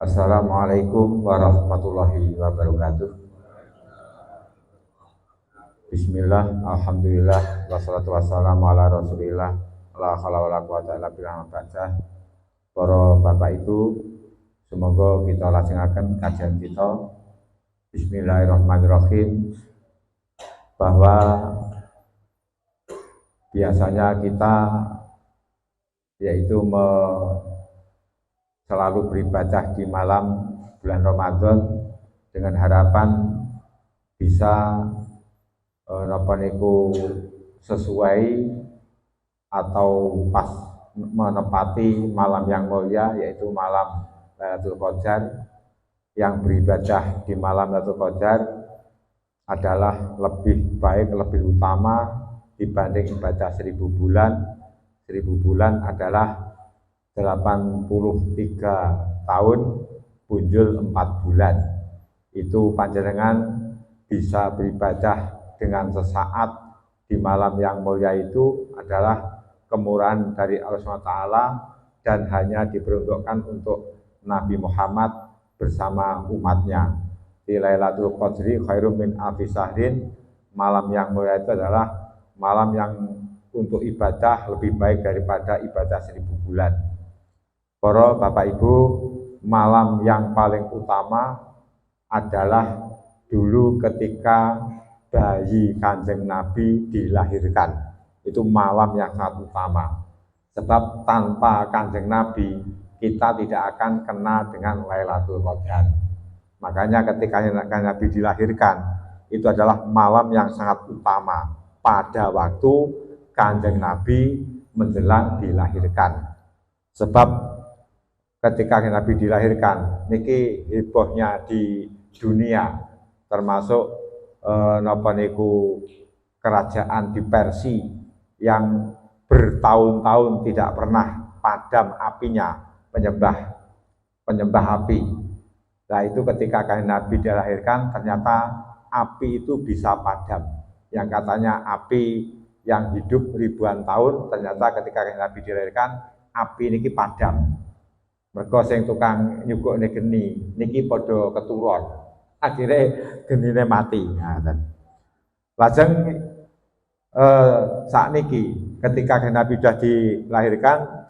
Assalamualaikum warahmatullahi wabarakatuh. Bismillah, alhamdulillah, wassalatu wassalamu ala rasulillah, la haula wala quwata illa billah. Para bapak ibu, semoga kita laksanakan kajian kita. Bismillahirrahmanirrahim. Bahwa biasanya kita yaitu selalu beribadah di malam bulan Ramadan dengan harapan bisa sesuai atau pas menepati malam yang mulia, yaitu malam Lailatul Qadar. Yang beribadah di malam Lailatul Qadar adalah lebih baik, lebih utama dibanding ibadah 1000 bulan. 1000 bulan adalah 83 tahun punjul 4 bulan. Itu panjenengan bisa beribadah dengan sesaat di malam yang mulia itu adalah kemurahan dari Allah SWT, dan hanya diperuntukkan untuk Nabi Muhammad bersama umatnya. Di Lailatul Qadri khairum min alfi syahrin, malam yang mulia itu adalah malam yang untuk ibadah lebih baik daripada ibadah 1000 bulan. Para bapak ibu, malam yang paling utama adalah dulu ketika bayi Kanjeng Nabi dilahirkan. Itu malam yang sangat utama. Sebab tanpa Kanjeng Nabi kita tidak akan kena dengan Lailatul Qadar. Makanya ketika Kanjeng Nabi dilahirkan, itu adalah malam yang sangat utama pada waktu Kanjeng Nabi menjelang dilahirkan. Sebab ketika Nabi dilahirkan, niki hebohnya di dunia, termasuk kerajaan di Persia yang bertahun-tahun tidak pernah padam apinya, penyembah api. Nah itu ketika Nabi dilahirkan, ternyata api itu bisa padam. Yang katanya api yang hidup ribuan tahun, ternyata ketika Nabi dilahirkan, api niki padam. Mergo sing tukang nyukukne geni niki padha keturun. Akhirnya genine mati. Lajeng saat niki ketika Nabi sudah dilahirkan,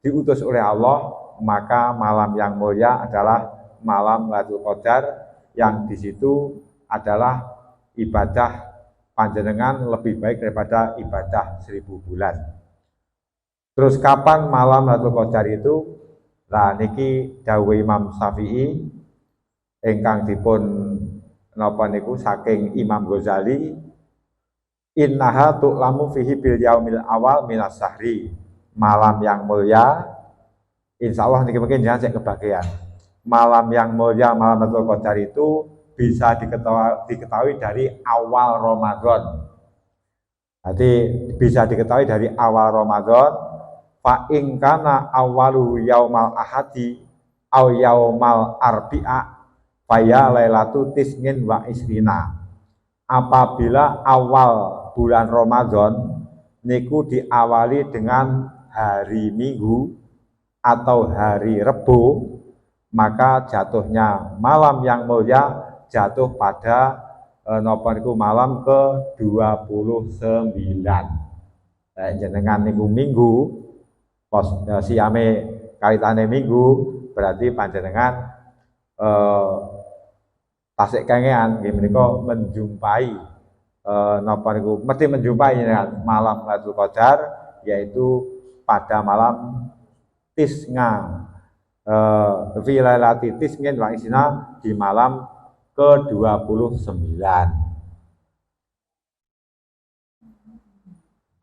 diutus oleh Allah, maka malam yang mulia adalah malam Lailatul Qadar, yang di situ adalah ibadah panjenengan lebih baik daripada ibadah 1000 bulan. Terus kapan malam Lailatul Qadar itu? Nah niki dawuh Imam Syafi'i ingkang dipun saking Imam Ghazali, innaha tu'lamu fihi bil yaumil awal minas sahri. Malam yang mulia, insyaallah niki mungkin jangan saya kebagian. Malam yang mulia, malam Lailatul Qadar itu bisa diketahui dari awal Ramadan. Jadi bisa diketahui dari awal Ramadan. Fa in kana awalu yaumal ahadi au yaumal arbi'a faya lailatu tisnin wa isrina. Apabila awal bulan Ramadan niku diawali dengan hari Minggu atau hari Rebo, maka jatuhnya malam yang mulia jatuh pada malam ke-29. Jenengan niku Minggu, siame kaitane Minggu, berarti panjenengan tasik kengean nggih menika menjumpai mesti menjumpai malam Lailatul Qadar, yaitu pada malam Tisnga fi lailati tisngin wa isna, di malam ke-29.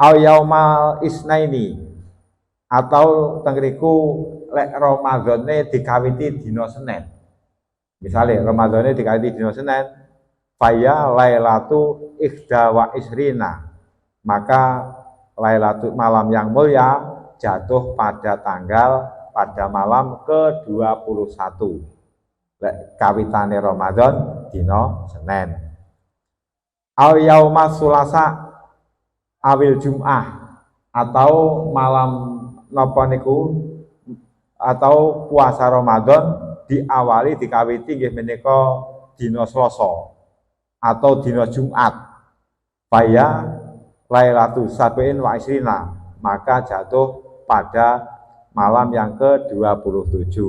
Au yaumal isnaini, atau tengriku lek Ramadhane dikawiti dina Senin. Misalnya Ramadhane dikawiti dina Senin, faya lailatu ikhda wa isrina, maka Lailatul malam yang mulia jatuh pada malam ke-21. Kawitane Ramadan dina Senin. Au yaumas sulasa awil Jum'ah, atau malam atau puasa Ramadan diawali dikawiti nggih menika dina Selasa atau dina Jumat. Faya Lailatul Sabiin wa Isrina, maka jatuh pada malam yang ke-27.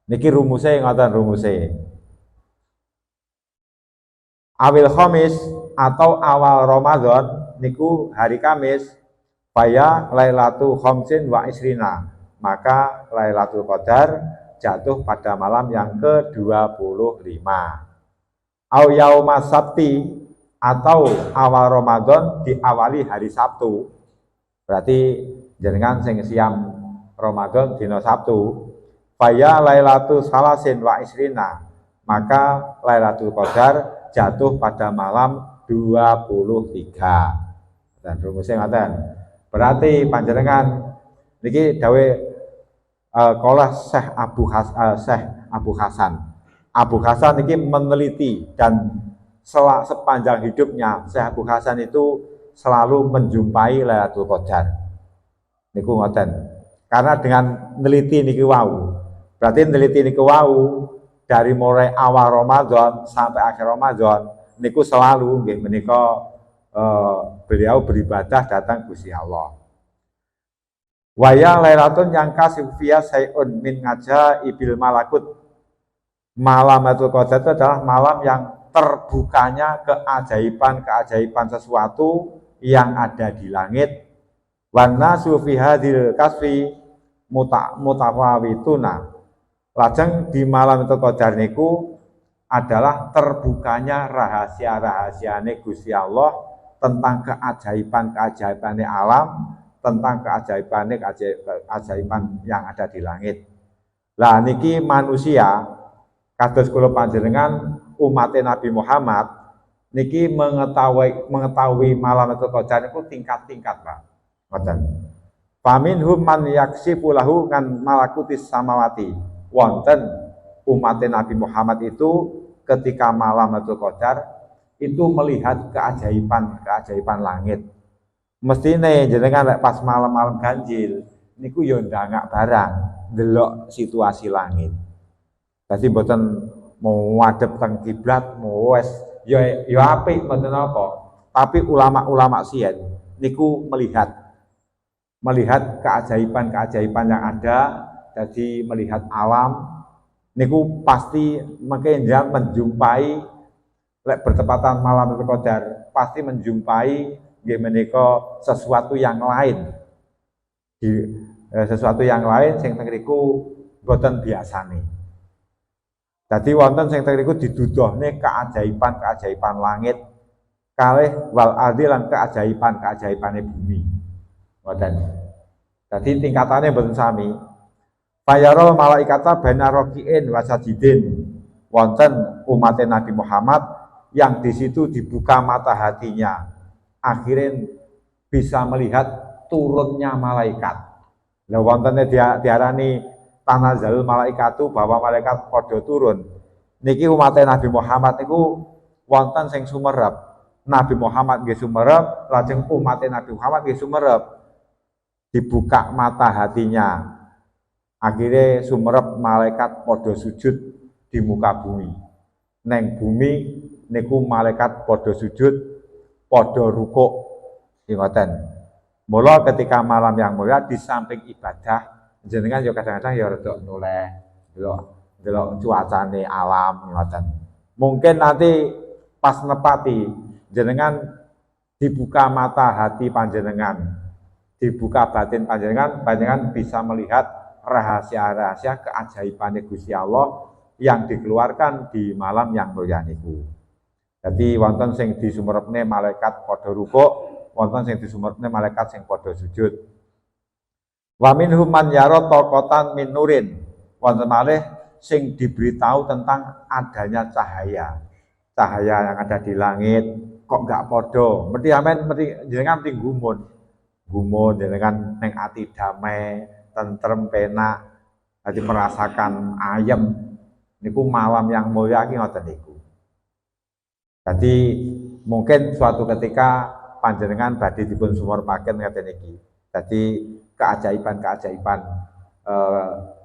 Niki rumusnya ngoten rumusnya. Awil Khamis atau awal Ramadan niku hari Kamis, faya Lailatul Khamsin wa Isrina, maka Lailatul Qadar jatuh pada malam yang ke-25. Au yauma Sabti atau awal Ramadan diawali hari Sabtu. Berarti jenengan sing siam Ramadan dina Sabtu, faya Lailatul Salasin wa Isrina, maka Lailatul Qadar jatuh pada malam 23. Dan rumusnya ngaten. Berarti panjenengan niki dawe kala Syekh Abu Hasan. Abu Hasan niki meneliti dan sepanjang hidupnya Syekh Abu Hasan itu selalu menjumpai Lailatul Qadar. Niku ngoten. Karena dengan neliti niki wau. Berarti neliti niki wau dari mulai awal Ramadan sampai akhir Ramadan niku selalu nggih menika beliau beribadah datang Gusti Allah. Waya Lailatun yang kasifiyah sayun min ngaja ibil malakut. Malam Lailatul Qadar itu adalah malam yang terbukanya keajaiban sesuatu yang ada di langit. Wan nasu fi hadil kasfi mutafawituna. Lajeng di malam itu Qadar niku adalah terbukanya rahasia-rahasiane Gusti Allah tentang keajaiban alam, tentang keajaiban yang ada di langit. Lah niki manusia kados kula panjenengan umat Nabi Muhammad niki mengetahui malam itu Qadar niku tingkat-tingkat, Pak. Ngoten. Faminhum man yaksifu lahu kan malakutis samawati. Wonten umat Nabi Muhammad itu ketika malam Lailatul Qadar itu melihat keajaiban langit. Mestine jenengan pas malam-malam ganjil niku yo ndangak barang delok situasi langit. Dadi mboten mau ngadep teng kiblat mau wes yo apik mboten apa. Tapi ulama-ulama siyen niku melihat keajaiban yang ada. Jadi melihat alam niku pasti mungkin dia menjumpai bertepatan malam Lailatul Qadar pasti menjumpai nggih menika sesuatu yang lain. Sesuatu yang lain sing teng riku boten biasane. Dadi wonten sing teng riku diduduhne keajaiban langit kalih wal ardi lan keajaibane bumi. Wonten. Dadi tingkatane boten sami. Fayarol malaikata bena rokiin wasajidin. Wonten umat Nabi Muhammad yang di situ dibuka mata hatinya, akhirnya bisa melihat turunnya malaikat. Lah wontennya diarani tanazalul malaikatu, bahwa malaikat padha turun. Niki umat Nabi Muhammad niku wonten sing sumerep. Nabi Muhammad nggih sumerep, lajeng umat Nabi Muhammad nggih sumerep. Dibuka mata hatinya. Akhirnya sumerep malaikat podo sujud di muka bumi. Neng bumi niku malaikat podo sujud, podo rukuk. Ngoten. Mula ketika malam yang mulia di samping ibadah, jenengan yo kadang-kadang ya rada noleh, delok cuacane alam ngoten. Mungkin nanti pas nepati jenengan dibuka mata hati panjenengan, dibuka batin panjenengan bisa melihat rahasia-rahasia keajaiban Gusti Allah yang dikeluarkan di malam yang mulia niku. Jadi wonten sing disumerepne malaikat padha rukuk, wonten sing disumerepne malaikat sing padha sujud. Wa minhum man yara taqatan min nurin. Wonten malih sing diberitahu tentang adanya cahaya. Cahaya yang ada di langit kok enggak padha. Mesti jenengan mesti gumun jenengan ning ati damai, tentrem penak, jadi merasakan ayem niku malam yang mulia iki ngoten niku. Jadi mungkin suatu ketika panjenengan badhe dipun sumerepaken ngeten iki. Jadi keajaiban-keajaiban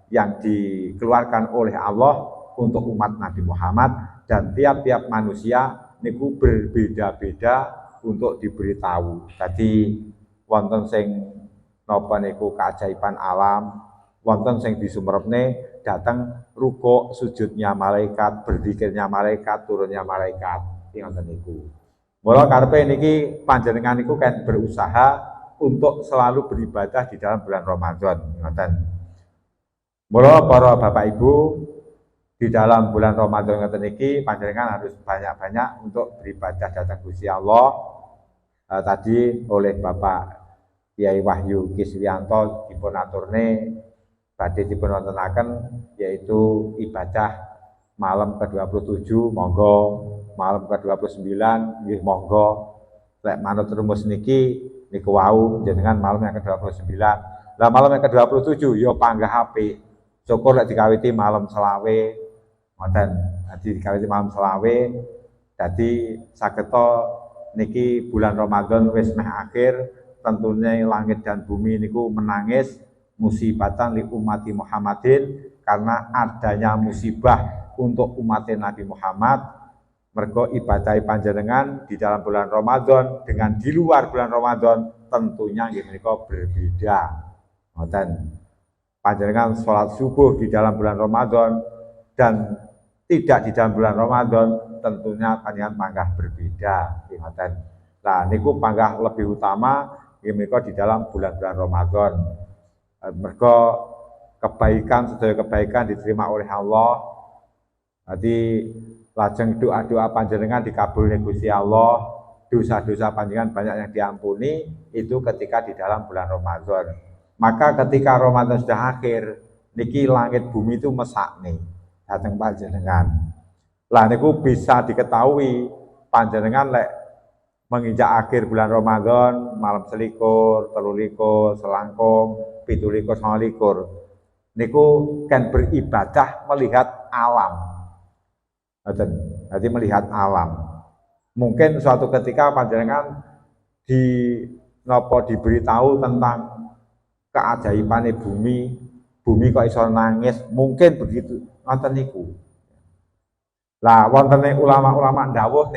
yang dikeluarkan oleh Allah untuk umat Nabi Muhammad, dan tiap-tiap manusia niku berbeda-beda untuk diberitahu. Jadi wonten sing napa niku keajaiban alam, wonten sing disumerepne datang rukuk sujudnya malaikat, berzikirnya malaikat, turunnya malaikat, ngoten niku. Mula karepe niki panjenengan niku kan berusaha untuk selalu beribadah di dalam bulan Ramadan, ngoten. Mula para Bapak Ibu, di dalam bulan Ramadan ngoten iki panjenengan harus banyak-banyak untuk beribadah datang Gusti Allah. Tadi oleh Bapak Kyai Wahyu Kiswiyanto dipun aturne badhe dipun wontenaken yaitu ibadah malam ke-27 monggo, malam ke-29 nggih monggo. Lek manut rumus niki niku wau jenengan malam yang ke-29. Lah malam yang ke-27 ya panggah apik. Syukur lek dikawiti malam selawe ngoten. Dadi dikawiti malam selawe dadi sageta niki bulan Ramadan wis meh akhir, tentunya langit dan bumi niku menangis musibatan li umati Muhammadin karena adanya musibah untuk umat Nabi Muhammad. Mergo ibadah panjenengan di dalam bulan Ramadan dengan di luar bulan Ramadan tentunya nggih menika berbeda. Ngoten. Panjenengan sholat subuh di dalam bulan Ramadan dan tidak di dalam bulan Ramadan tentunya panjenengan panggah berbeda. Ngoten. Nah, niku panggah lebih utama nggih menika di dalam bulan-bulan Ramadan. Mergo kebaikan, sedaya kebaikan diterima oleh Allah. Jadi lajeng doa-doa panjenengan dikabulne Gusti Allah, dosa-dosa panjenengan banyak yang diampuni itu ketika di dalam bulan Ramadan. Maka ketika Ramadan sudah akhir, niki langit bumi itu mesakne dateng panjenengan. Lah niku bisa diketahui panjenengan lek menginjak akhir bulan Ramadan, malam selikur, telulikur, selangkung, pitulikur, sangalikur. Niku kan beribadah melihat alam. Jadi melihat alam. Mungkin suatu ketika panjenengan diberitahu tentang keajaiban bumi, bumi kok iso nangis, mungkin begitu. Ngoten niku. Lah wonten ulama-ulama dawuh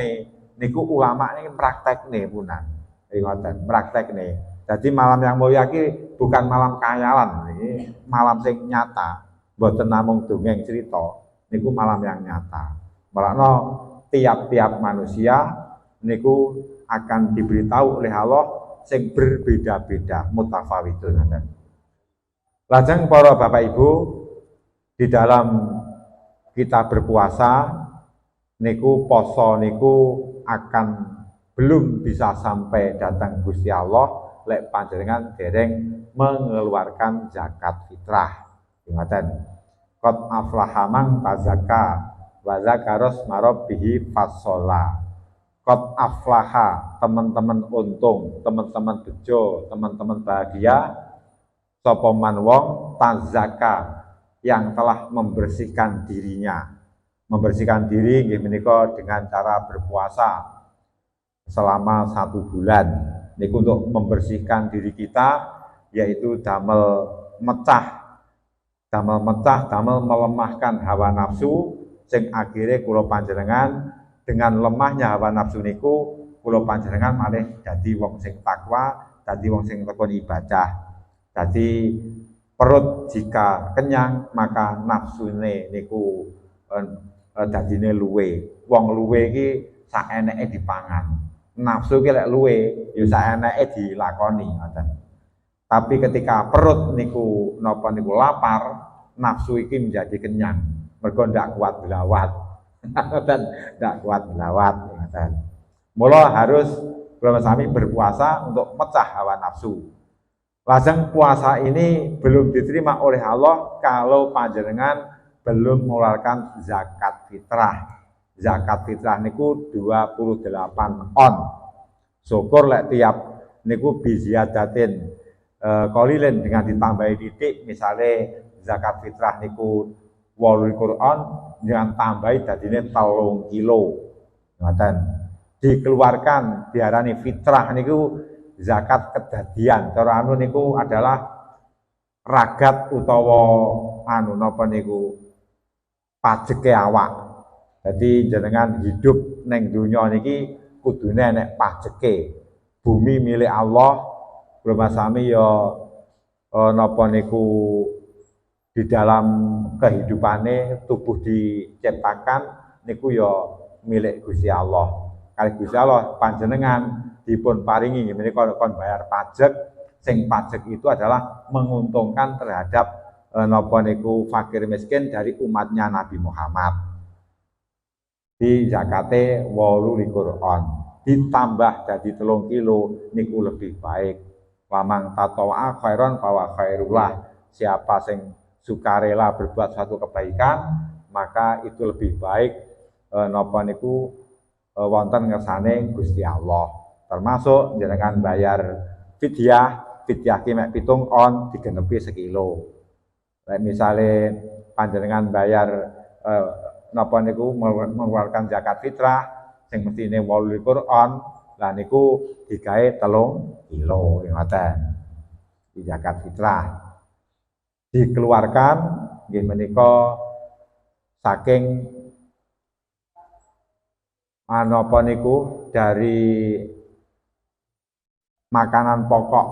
niku ulama ini praktekne punan. Ngoten, praktekne. Jadi malam yang mulia iki bukan malam khayalan, ini malam sing nyata, mboten namung dongeng cerita, niku malam yang nyata. Marakno tiap-tiap manusia niku akan diberitahu oleh Allah sing berbeda-beda, mutafawitun. Lajeng para Bapak Ibu, di dalam kita berpuasa niku poso niku akan belum bisa sampai datang Gusti Allah lek panjenengan dereng mengeluarkan zakat fitrah. Ingatkan, qad aflaha man tazakka wa zakaros marabbihi fasola. Qad aflaha, teman-teman untung, teman-teman bejo, teman-teman bahagia, sapa man wong tazakka yang telah membersihkan dirinya. Membersihkan diri nggih menika dengan cara berpuasa selama 1 bulan. Niku untuk membersihkan diri kita, yaitu damel mecah, damel melemahkan hawa nafsu, sing akhirnya kula panjenengan dengan lemahnya hawa nafsu niku kula panjenengan malih dadi wong sing takwa, dadi wong sing tekun ibadah. Dadi perut jika kenyang maka nafsune niku dadine luwe. Wong luwe iki saeneke dipangan. Nafsu ki lek luwe ya saeneke dilakoni ngoten. Tapi ketika perut niku napa niku lapar, nafsu iki menjadi kenyang. Mergo ndak kuat belawat. Ngoten, ndak kuat belawat ngoten. Mula harus kula sami berpuasa untuk mecah hawa nafsu. Lajeng puasa ini belum diterima oleh Allah kalau panjenengan belum mengeluarkan zakat fitrah. Zakat fitrah niku 28 on. Syukur lek tiap niku biziyadatin kolilin dengan ditambahi titik, misalnya zakat fitrah niku 28 on dengan tambahi dadine 3 kilo. Ngoten. Dikeluarkan diarani fitrah niku zakat kedadian. Cara anu niku adalah ragat utawa anu napa niku pajeke awak. Jadi jenengan hidup neng dunia niki kudune nek pajeke. Bumi milik Allah, kula sami ya napa niku di dalam kehidupane tubuh diciptakan niku ya milik Gusti Allah. Kali Gusti Allah panjenengan dipun paringi menika kon bayar pajak, sing pajak itu adalah menguntungkan terhadap napa niku fakir miskin dari umatnya Nabi Muhammad. Di zakate 28 on ditambah jadi 3 kilo niku lebih baik. Wamang tatawa khairon fawa khairullah. Siapa sing sukarela berbuat suatu kebaikan maka itu lebih baik napa niku wonten ngersane Gusti Allah. Termasuk jenengan bayar fidyah ki mek 7 on digenepi sekilo. Lek misale panjenengan bayar napa niku mengeluarkan zakat fitrah sing mestine 28 on, lah niku digawe 3 kilo ngoten. Di zakat fitrah dikeluarkan nggih menika saking napa niku dari makanan pokok.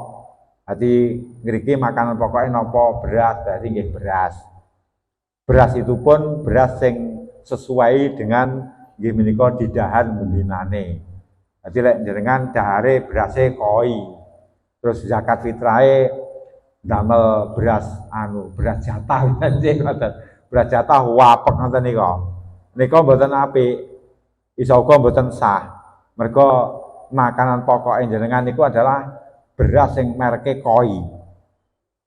Jadi ngriki makanan pokoknya napa beras, dari nggih beras. Beras itu pun beras sing sesuai dengan nggih menika didahan mendinane. Jadi lek jenengan dahare berase koi. Terus zakat fitrahe damel beras beras jatah nggih ngoten. Beras jatah wapek ngoten nika. Nika mboten apik. Isa uga mboten sah. Mergo makanan pokok jenengan niku adalah beras sing mereke koi.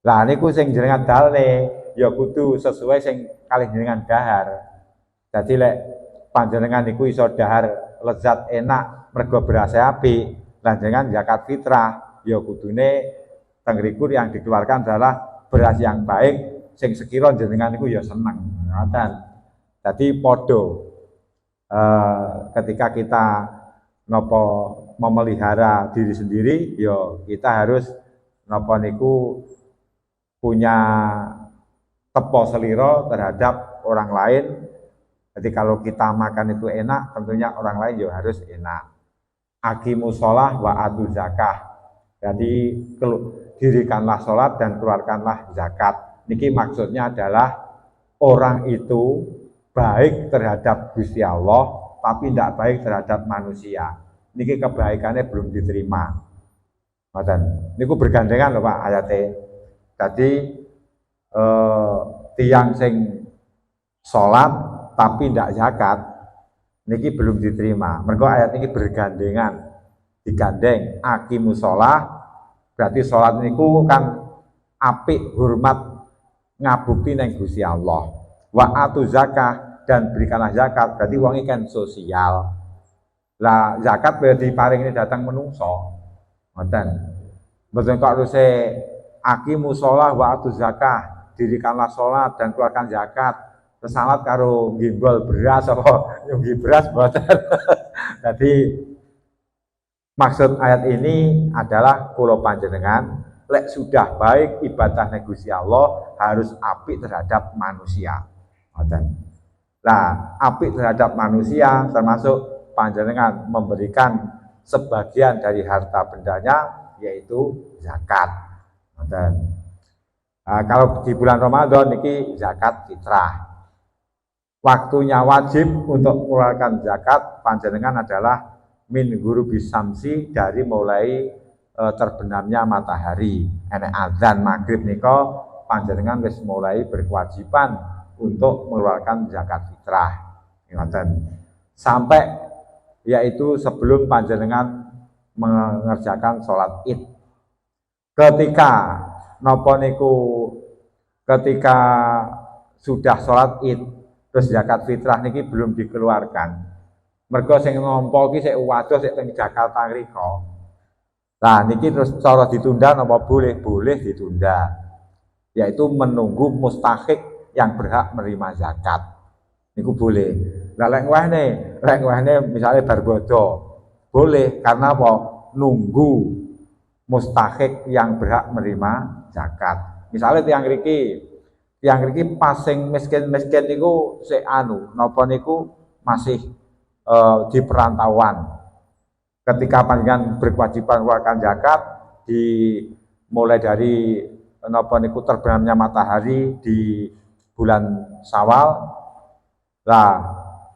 Lah niku sing jenengan dalne ya kudu sesuai sing kalih jenengan dahar. Jadi lek panjenengan niku iso dahar lezat enak mergo berase apik, lan jenengan zakat fitrah ya kudune tengriku yang dikeluarkan adalah beras yang baik sing sekira jenengan niku ya seneng. Ngoten. Dadi padha ketika kita nopo memelihara diri sendiri, yo kita harus nopo niku punya tepo seliro terhadap orang lain. Jadi kalau kita makan itu enak, tentunya orang lain juga harus enak. Aqimus sholah wa atu zakah. Jadi dirikanlah sholat dan keluarkanlah zakat. Niki maksudnya adalah orang itu baik terhadap Gusti Allah, tapi tidak baik terhadap manusia. Niki kebaikannya belum diterima. Niku bergandengan loh Pak ayate. Jadi tiang sing sholat tapi tidak zakat, niki belum diterima. Mergo ayat ini bergandengan, digandeng. Aqimus sholah, berarti sholat niku kan apik hormat ngabukti neng Gusti Allah. Wa atu zakah, dan berikanlah zakat, berarti wong iki kan sosial. Lah zakat berarti paring ini datang menungso. Ngoten. Mboten kok harus aqimus shalah wa atu zakah, dirikanlah salat dan keluarkan zakat. Salat karo gimbal beras apa nyunggi beras mboten. Jadi maksud ayat ini adalah kula panjenengan lek sudah baik ibadah Gusti Allah harus apik terhadap manusia. Nah, apik terhadap manusia termasuk panjenengan memberikan sebagian dari harta bendanya yaitu zakat. Nah, kalau di bulan Ramadan niki zakat fitrah. Waktunya wajib untuk mengeluarkan zakat panjenengan adalah min ghurubi samsi, dari mulai terbenamnya matahari. Enek azan maghrib nika panjenengan wis mulai berkewajiban untuk mengeluarkan zakat fitrah. Sampai yaitu sebelum panjenengan mengerjakan sholat id. Ketika napa niku ketika sudah sholat id terus zakat fitrah niki belum dikeluarkan. Mergo sing nampa iki sik waduh sik teng Jakarta mriko. Nah niki terus cara ditunda napa boleh? Boleh ditunda. Yaitu menunggu mustahik yang berhak menerima zakat. Niku boleh. Lah lek wehne misalnya barbodo boleh karena apa? Nunggu mustahik yang berhak menerima zakat. Misalnya tiang riki pasing miskin-miskin niku sik napa niku masih di perantauan. Ketika panjenengan berkewajiban mengeluarkan zakat mulai dari napa niku terbenamnya matahari di bulan Syawal. Lah,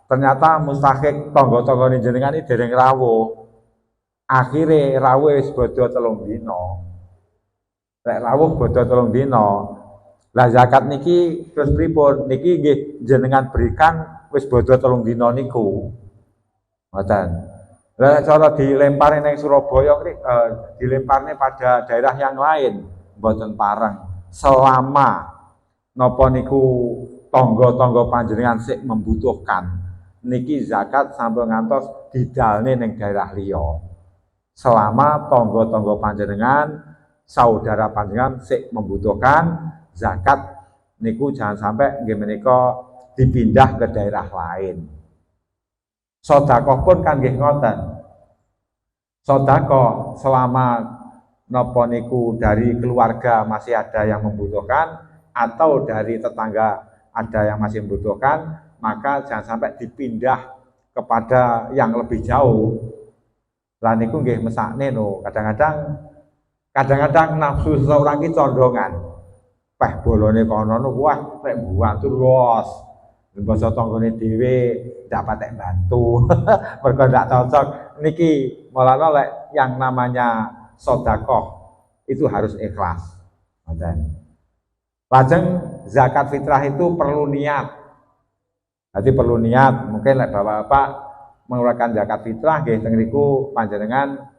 ternyata mustahik tangga-tanggane jenengan iki dereng rawuh. Akhire rawuh wis bodho 3 dina. Lek rawuh bodho 3 dina. Lah zakat niki terus pripun? Niki nggih jenengan berikan wis bodho 3 dina niku. Ngoten. Lah cara dilempari ning Surabaya dilemparne pada daerah yang lain mboten pareng. Selama napa niku tangga-tangga panjenengan sik membutuhkan niki zakat sampai ngantos didalne ning daerah liya. Selama tangga-tangga panjenengan saudara panjenengan sik membutuhkan zakat niku jangan sampai nggih menika dipindah ke daerah lain. Sedekah pun kan nggih ngoten. Sedekah selama napa niku dari keluarga masih ada yang membutuhkan atau dari tetangga ada yang masih membutuhkan, maka jangan sampai dipindah kepada yang lebih jauh. Lah niku nggih mesakne no. Kadang-kadang nafsu seseorang iki condongan. Peh bolone kono no wah nek mbantu los. Basa tanggane dhewe dapat bantu. Mergo ndak cocok niki malah lek yang namanya sedekah itu harus ikhlas. Ngoten. Lajeng zakat fitrah itu perlu niat. Jadi perlu niat. Mungkin lek bapak-bapak mengeluarkan zakat fitrah nggih teng niku panjenengan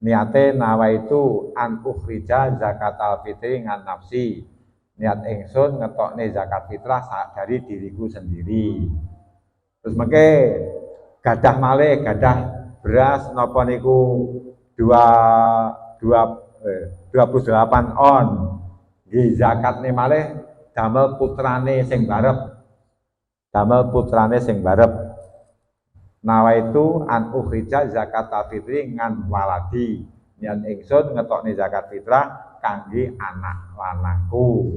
niate nawaitu an ukhrija zakatal fitri ngan nafsi. Niat ingsun ngetokne zakat fitrah dari diriku sendiri. Terus mengke gadah beras napa niku 28 on. Nggih zakatne malih damel putrane sing barep. Nawaitu an ukhrija zakatal fitri ngan waladi. Niat ingsun ngetokne zakat fitrah kangge anak lanangku.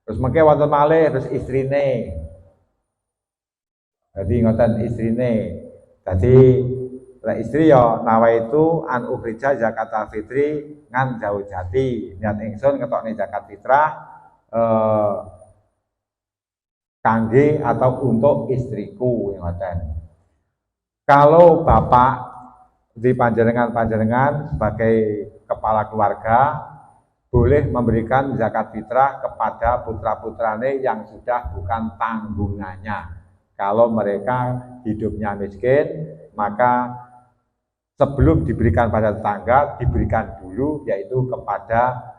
Terus mengke wonten malih terus istrine. Jadi ngoten istrine. Jadi lek istri ya nawaitu an ukhrija zakatal fitri ngan zaujati. Niat ingsun ngetokne zakat fitrah kangge atau untuk istriku ngoten. Kalau bapak di panjenengan sebagai kepala keluarga boleh memberikan zakat fitrah kepada putra-putrane yang sudah bukan tanggungannya. Kalau mereka hidupnya miskin, maka sebelum diberikan pada tetangga, diberikan dulu yaitu kepada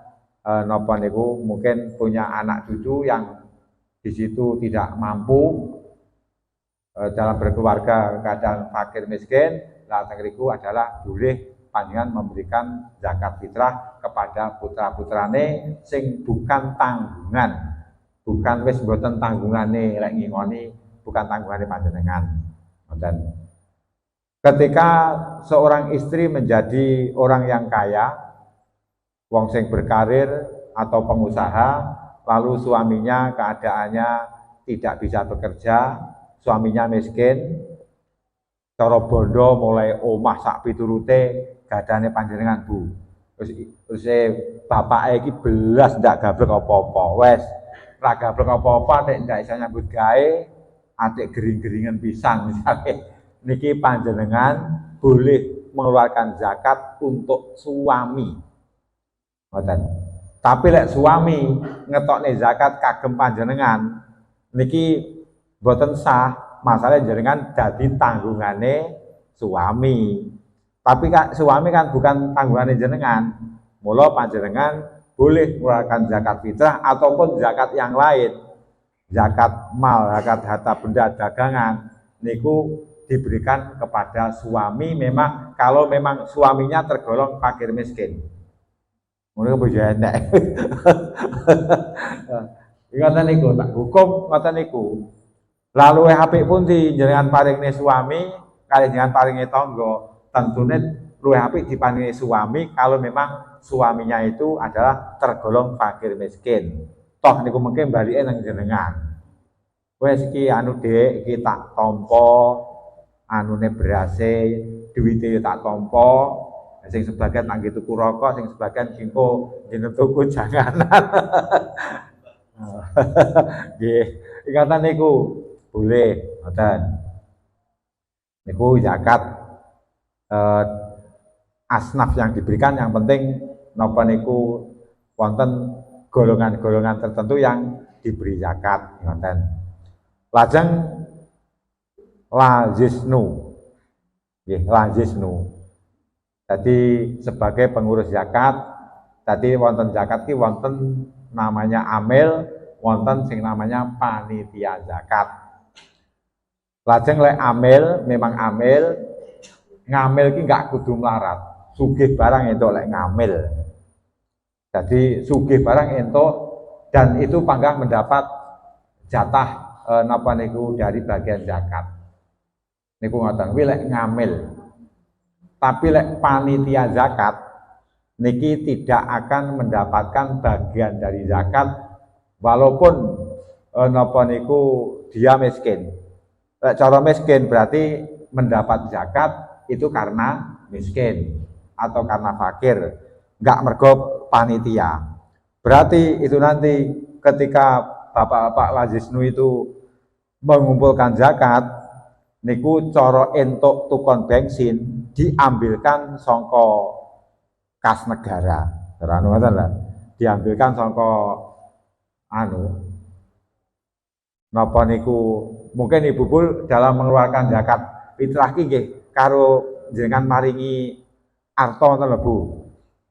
napa niku mungkin punya anak cucu yang di situ tidak mampu dalam berkeluarga keadaan fakir miskin. Lah tengriku adalah boleh panjenengan memberikan zakat fitrah kepada putra-putrane sing bukan tanggungan. Bukan wis mboten tanggungane lek ngingoni, bukan tanggungane panjenengan. Ngoten. Ketika seorang istri menjadi orang yang kaya, wong sing berkarir atau pengusaha, lalu suaminya keadaannya tidak bisa bekerja, suaminya miskin, cara bondo mulai omah sak piturute gadane panjenengan Bu. Terus bapake iki belas ndak gablek apa-apa. Wes ra gablek apa-apa nek ndak isa nyambut gawe, atik gering-geringen pisan misalnya. Niki panjenengan boleh mengeluarkan zakat untuk suami. Ngoten. Tapi lek suami ngetokne zakat kagem panjenengan niki boten sah. Masalah jenengan dadi tanggungane suami. Tapi suami kan bukan tanggungane jenengan. Mula panjenengan boleh mengeluarkan zakat fitrah ataupun zakat yang lain. Zakat mal, zakat harta benda dagangan niku diberikan kepada suami memang kalau memang suaminya tergolong fakir miskin. Ngono bojo enek. Ngoten niku tak hukum ngoten niku. Lalu apik pun di jenengan paringne suami, kali jenengan paringne tangga, tentune luwih apik diparingi suami kalau memang suaminya itu adalah tergolong fakir miskin. Toh niku mungkin balike nang jenengan. Wes iki anu Dik, iki tak tampa anune berase, duwite tak tampa, sing sebagian tak tuku rokok, sing sebagian engko jeneng tuku janganan. Nggih, ikatan niku boleh, ngoten. Niku zakat asnaf yang diberikan, yang penting napa niku wonten golongan-golongan tertentu yang diberi zakat, ngoten. Lajeng lazisnu. Nggih, lazisnu. Jadi sebagai pengurus zakat, tadi wonten zakat ki wonten namanya amil, wonten sing namanya panitia zakat. Lajeng lek amil, memang amil, ngamil ki enggak kudu melarat. Sugih barang entuk lek ngamil. Jadi sugih barang entuk dan itu panggang mendapat jatah napa niku dari bagian zakat. Niku ngoten, kuwi lek ngamil. Tapi lek panitia zakat niki tidak akan mendapatkan bagian dari zakat walaupun napa niku dia miskin. Lek cara miskin berarti mendapat zakat itu karena miskin atau karena fakir, enggak mergo panitia. Berarti itu nanti ketika bapak-bapak lazisnu itu mengumpulkan zakat, niku cara entuk tukon bensin diambilkan songko kas negara. Teranu ngoten lah. Diambilkan songko anu napa niku mungkin Ibu Pul dalam mengeluarkan zakat fitrah ki nggih karo jenengan maringi arta ngoten lho Bu.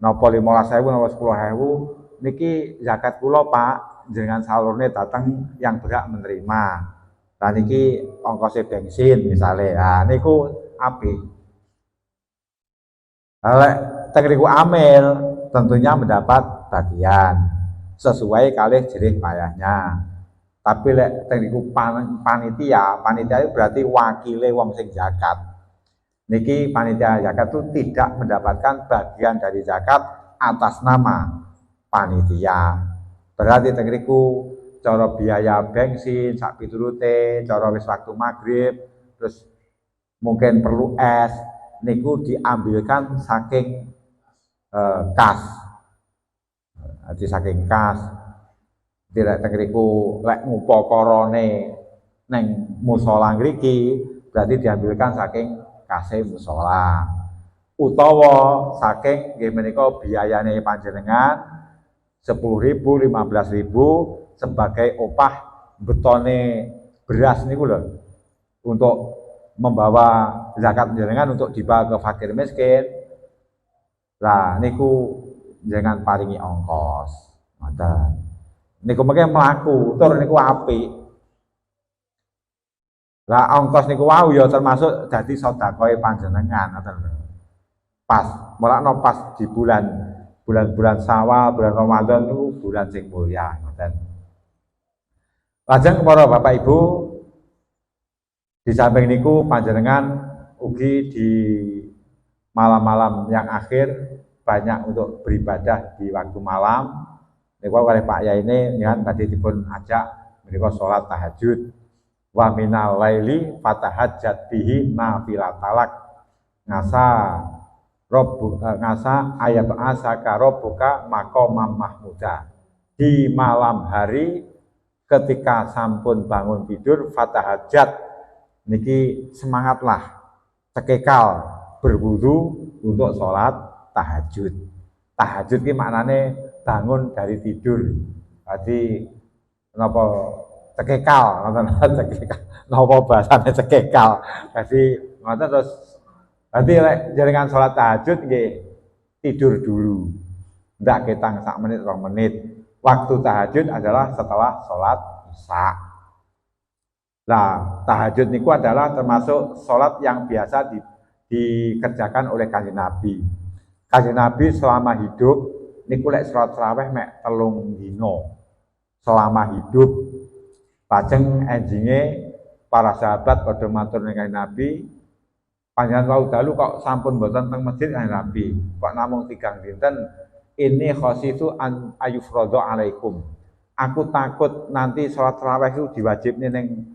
Napa 15.000 napa 10.000 niki zakat kula Pak, jenengan salurne datang yang berhak menerima. Nah niki ongkose bensin misalnya. Nah niku apik. Lek teng niku amil tentunya mendapat bagian sesuai kalih jerih payahnya. Tapi lek teng niku panitia itu berarti wakile wong sing zakat. Niki panitia zakat itu tidak mendapatkan bagian dari zakat atas nama panitia. Berarti teng niku cara biaya bensin sak piturute, cara wis waktu maghrib, terus mungkin perlu es, niku diambilkan saking kas. Jadi saking kas. Tidak tengriku lek ngupokorone neng musola ngriki berarti diambilkan saking kase musola utawa saking nggih menika biayane panjenengan 10.000 15.000 sebagai opah betone beras niku lho untuk membawa zakat panjenengan untuk dibawa ke fakir miskin. Lah niku jangan paringi ongkos. Ngoten. Niku mengke mlaku, tur niku apik. Lah ongkos niku wau ya termasuk dadi sedekahe panjenengan ngoten lho. Pas, mulakno pas di bulan-bulan Syawal, bulan Ramadan niku bulan sing mulya ngoten. Lajeng para Bapak Ibu, di samping niku panjenengan ugi di malam-malam yang akhir banyak untuk beribadah di waktu malam. Niku oleh Pak Yai ini kan tadi dipun ajak menika salat tahajud wa minal laili fatahajjat bihi nafilatalak ngasa ayat asaka rabbuka maqamam mahmuda. Di malam hari ketika sampun bangun tidur fatahajjat niki semangatlah cekekal berwudu untuk salat tahajud. Tahajud ki maknane bangun dari tidur. Jadi napa cekekal, ngoten cekekal. Napa bahasane cekekal. Jadi ngoten terus nanti lek jenengan salat tahajud nggih tidur dulu. Ndak ketang sak menit 2 menit. Waktu tahajud adalah setelah salat Isya. Nah, tahajud niku adalah termasuk salat yang biasa dikerjakan oleh Kanjeng Nabi. Kanjeng Nabi selama hidup niku lek salat tarawih mek 3 dina selama hidup. Lajeng enjinge para sahabat padha matur ning Nabi, Panjenengan wau dalu kok sampun mboten teng masjid Kanjeng Nabi, kok namung 3 dinten, ini khositu an ayufrodo alaikum. Aku takut nanti sholat tarawih itu diwajibne ning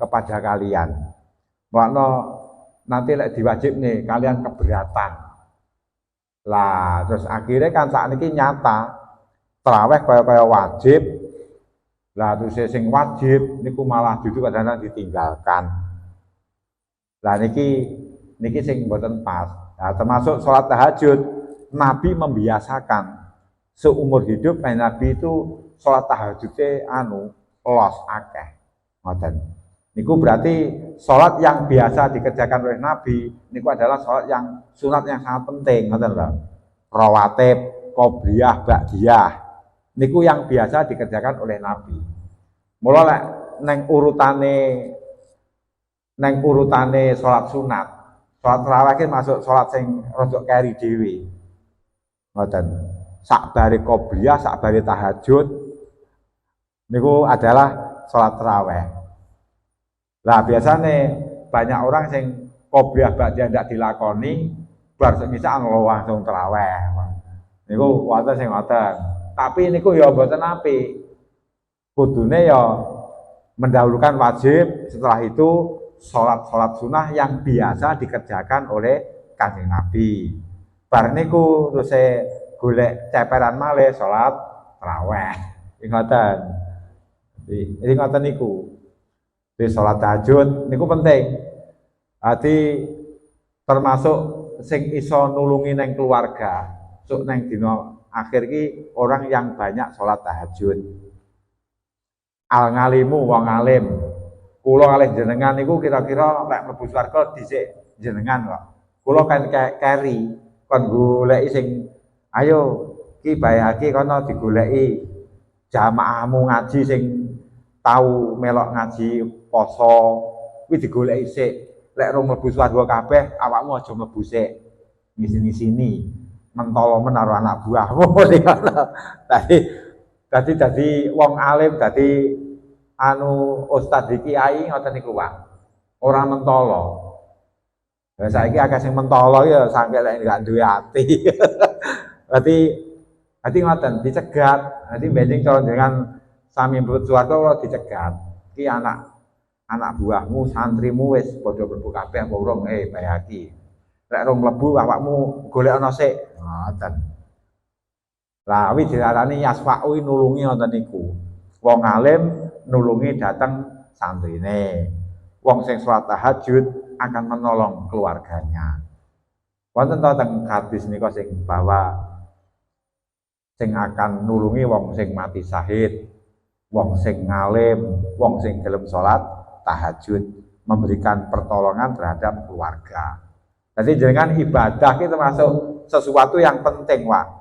kepada kalian. Makna nanti lek diwajibne kalian keberatan. Lah terus akhirnya kan saat ini nyata tarawih kaya wajib. Lah terus sing wajib niku malah duduk kadang-kadang ditinggalkan. Lah niki sing mboten pas. Nah, termasuk sholat tahajud, Nabi membiasakan seumur hidup Nabi itu sholat tahajudnya los akeh. Ngoten. Niku berarti sholat yang biasa dikerjakan oleh Nabi, niku adalah sholat yang sunat yang sangat penting, ngoten lho. Rawatib, qobliyah, ba'diyah. Niku yang biasa dikerjakan oleh Nabi. Mula lek neng urutane sholat sunat, sholat tarawih ki masuk sholat sing rodok keri dhewe. Ngoten. Sak bare qobliyah, sak bare tahajud niku adalah sholat tarawih. Lah biasane banyak orang sing qobliyah ba'diyah ndak dilakoni, bar semisal langsung tarawih. Niku wonten sing ngoten. Tapi niku ya mboten apik. Kudune ya mendahulukan wajib, setelah itu sholat sunnah yang biasa dikerjakan oleh Kanjeng Nabi. Bar niku terus golek ceperan malih sholat tarawih. Ingatan. Jadi ngoten niku. Di sholat tahajud niku penting. Ati termasuk sing iso nulungi neng keluarga. Sok neng dina akhir ki orang yang banyak sholat tahajud. Al ngalimu wong alim. Kula kalih jenengan niku kira-kira lek mlebu swarga dhisik jenengan kok. Kula kan keri kon goleki sing ayo ki bayake kono digoleki jamaahmu ngaji sing tau melok ngaji poso kuwi digoleki sik. Lek rong mlebu swarga kabeh awakmu aja mlebu sik. Ngisi-ngisini mentolo menaro anak buahmu. Dadi wong alim, dadi ustad di kiai ngoten niku Pak. Ora mentolo. Lah saiki akeh sing mentolo ya sampe lek gak duwe ati. Berarti ngoten dicegat. Nanti benjing cara dengan sami mlebu swarga dicegat. Ki anak buahmu, santrimu wis padha mlebu kabeh apa urung bayaki. Lek rong mlebu awakmu golek ana sik. Ngoten. Lah wi diarani yasfa'u nulungi ngoten niku. Wong alim nulungi datang santrine. Wong sing salat tahajud akan menolong keluarganya. Wonten ta teng hadis nika sing bahwa sing akan nulungi wong sing mati syahid, wong sing ngalim, wong sing gelem salat tahajud, memberikan pertolongan terhadap keluarga. Jadi jangan ibadah itu termasuk sesuatu yang penting, Wak.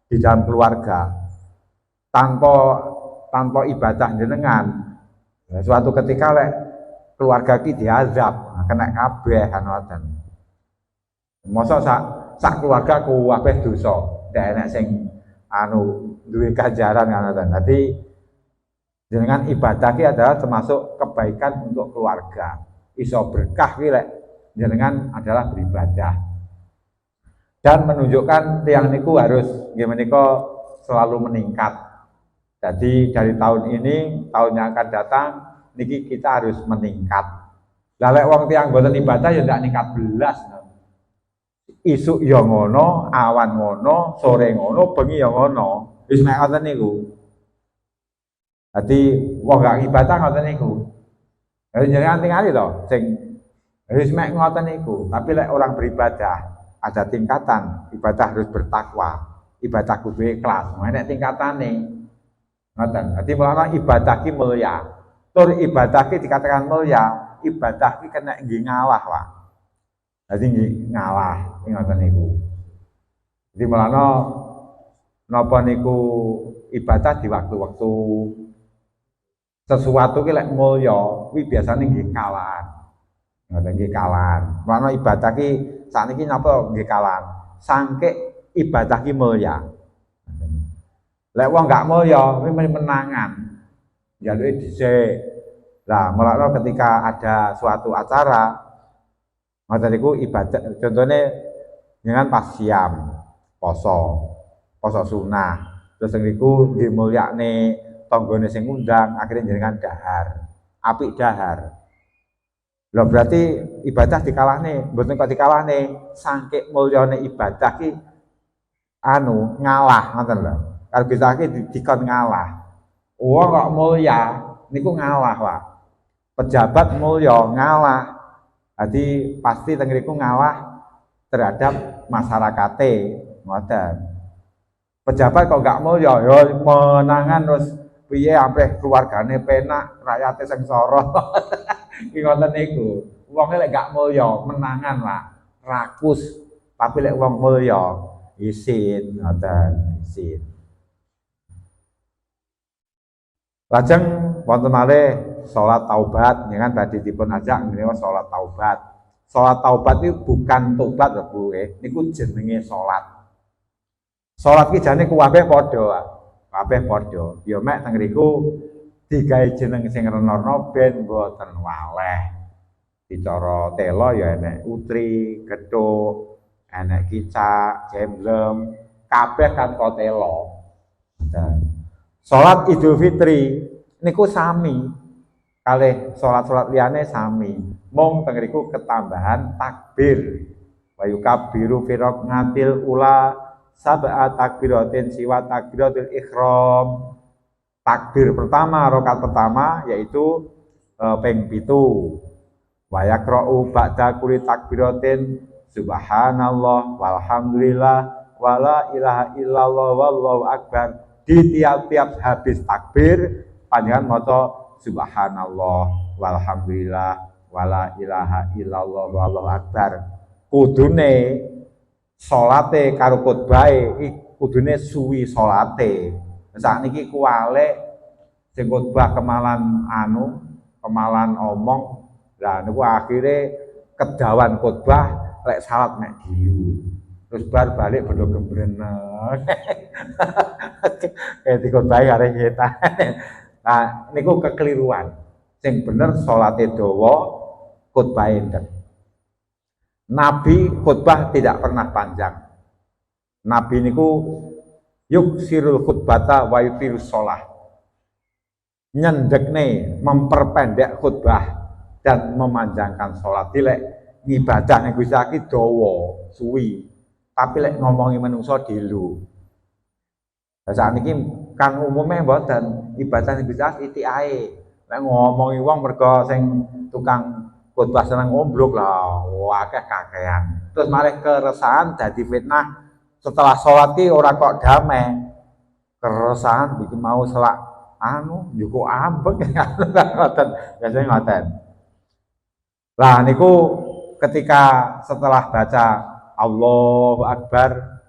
Di dalam keluarga tanpa ibadah jenengan suatu ketika lek keluarga ki diazab kena kabeh kan ngoten. Mosok sak keluarga kabeh dosa, ndak enek sing duwe ganjaran kan ngoten. Dadi jenengan ibadah ki adalah termasuk kebaikan untuk keluarga. Iso berkah ki lek jenengan adalah beribadah. Dan menunjukkan tiang niku harus gimana selalu meningkat. Jadi dari tahun ini, tahun yang akan datang, niki kita harus meningkat. Lalek wong tiang boten ibadah ya ndak ningkat belas. Isuk ya ngono, awan ngono, sore ngono, bengi ya ngono. Wis mek ngoten niku. Dadi wong gak ibadah ngoten niku. Jadi jenengan tingali to sing wis mek ngoten niku, tapi lek orang beribadah ada tingkatan, ibadah harus bertakwa, ibadah kudu ikhlas. Nek tingkatane ngoten. Dadi mulane ibadah ki mulya. Tur ibadah ki dikatakan mulya, ibadah ki kena nggih ngalah, Pak. Dadi nggih ngalah ngoten niku. Dadi mulane napa niku ibadah di waktu-waktu sesuatu ki lek mulya, kuwi biasane nggih kalahan. Ngoten nggih kalahan. Mulane ibadah ki sakniki napa nggih kalahan. Sangke ibadah ki mulya. Lek wong gak mulya kuwi menangan. Jaluke dhisik. Lah, mulane ketika ada suatu acara Ngoten niku ibadah contohnya dengan pas siam, poso sunah. Terus niku nggih mulyakne tanggane sing ngundang, akhirnya jenengan dahar. Apik dahar. Lho berarti ibadah dikalahne, mboten kok dikalahne, saking mulyane ibadah ki ngalah ngoten lho. Kalau kita ki dikon ngalah. Wong kok mulya niku ngalah, Pak. Pejabat mulya ngalah. Jadi pasti teng mriku ngalah terhadap masyarakate, ngoten. Pejabat kok gak mulya ya menangan terus piye ampe keluargane penak, rakyate sengsara. Ki ngoten niku. Wong lek gak mulya menangan lah, rakus. Tapi lek wong mulya isin, ngoten, isin. Lajeng wonten malih salat taubat, jangan tadi dipun ajak menika salat taubat. Salat taubat itu bukan tobat lho Bu, niku jenenge salat. Salat ki jane kabeh padha, kabeh padha. Ya mek teng ngriku digawe jeneng sing renorno ben mboten waleh. Dicara telo ya enek utri, gethuk, enek kicak, jemblem, kabeh kan kok telo. Salat Idul Fitri niku sami kalih salat-salat liyane sami. Mung teng ngriku ketambahan takbir. Wa yukabbiru fi raqatil ula sab'a takbiratin siwa takbiratul ihram. Takbir pertama, rakaat pertama yaitu ping 7. Wa yaqra'u ba'da kulli takbiratin subhanallah walhamdulillah wala ilaha illallah wallahu akbar. Di tiap-tiap habis takbir panjenengan maca subhanallah walhamdulillah wala ilaha illallah wallahu akbar. Kudune salate karo khotbahe kudune suwi salate. Sakniki kuwale sing khotbah kemalan kemalan omong. Lah niku akhire kedawan khotbah lek salat mek dilu. Terus bar balik bodo gembrenek. Kayak dikhotbahi arek setan. Nah, niku kekeliruan. Sing bener salate dawa, khotbah endek. Nabi khotbah tidak pernah panjang. Nabi niku yuksirul khutbata wa yutirus shalah. Nyendekne memperpendek khutbah dan memanjangkan salat. Dilek ngibadah ning Gusti Allah dawa, suwi. Tapi lek ngomongi menungso dilu. Lah sakniki kan umume mboten ibadah ning Gusti Allah iti ae. Lek ngomongi wong mergo sing tukang khotbah seneng omblok lah, akeh kakean. Terus malah keresahan dadi fitnah. Setelah sholat ki ora kok damai. Keresahan bikin mau selak njukuk ambek ngoten. Biasane ngoten. Lah niku ketika setelah baca Allahu Akbar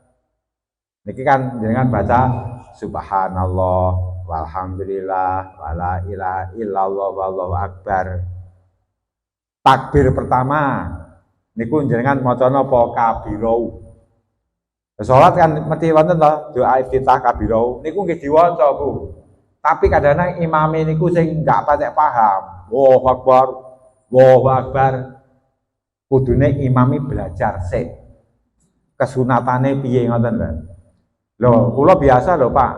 niki kan jenengan baca subhanallah walhamdulillah wala ilaha illallah wallahu akbar. Takbir pertama niku jenengan maca napa kabirau. Salat kan mesti wonten to doa iftitah kabirau niku nggih diwaca Bu. Tapi kadang-kadang imame niku sing enggak patek paham. Allahu Akbar. Allahu Akbar. Kudune imami belajar sik. Kesunatane piye ngoten lho. Lho, kula biasa lho Pak.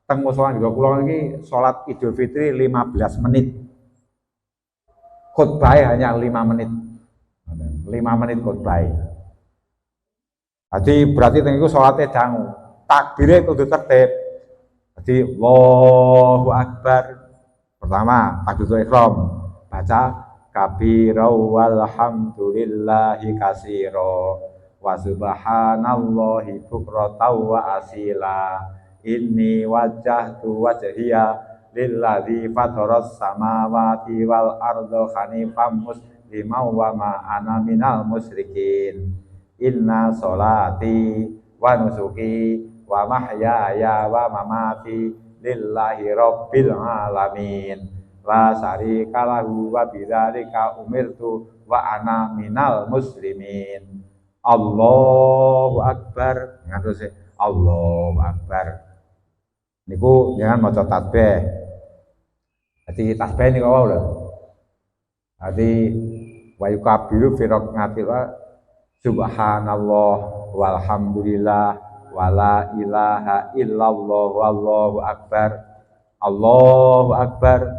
Teng musala kula niki salat Idul Fitri 15 menit. Khotbah hanya 5 menit. 5 menit khotbah. Jadi berarti teng niku salate dangu. Takbire kudu tertib. Jadi Allahu Akbar. Pertama, takbiratul ihram. Baca kabirau walhamdulillahi katsira. Wa subhanallahi bukratan wa asila inni wajjahtu wajhiya lilladzi fataras samawati wal arda hanifan musliman wa ma ana minal musyrikin inna sholati wa nusuki wa mahyaya wa mamati lillahi rabbil alamin la syarika lahu wa bidzalika umirtu wa ana minal muslimin. Allahu Akbar, terus Allahu Akbar. Niku jangan maca tasbih. Jadi tasbih niku wae lho. Jadi wa yukabiru fi rakatil subhanallah walhamdulillah wala ilaha illallah wallahu akbar Allahu akbar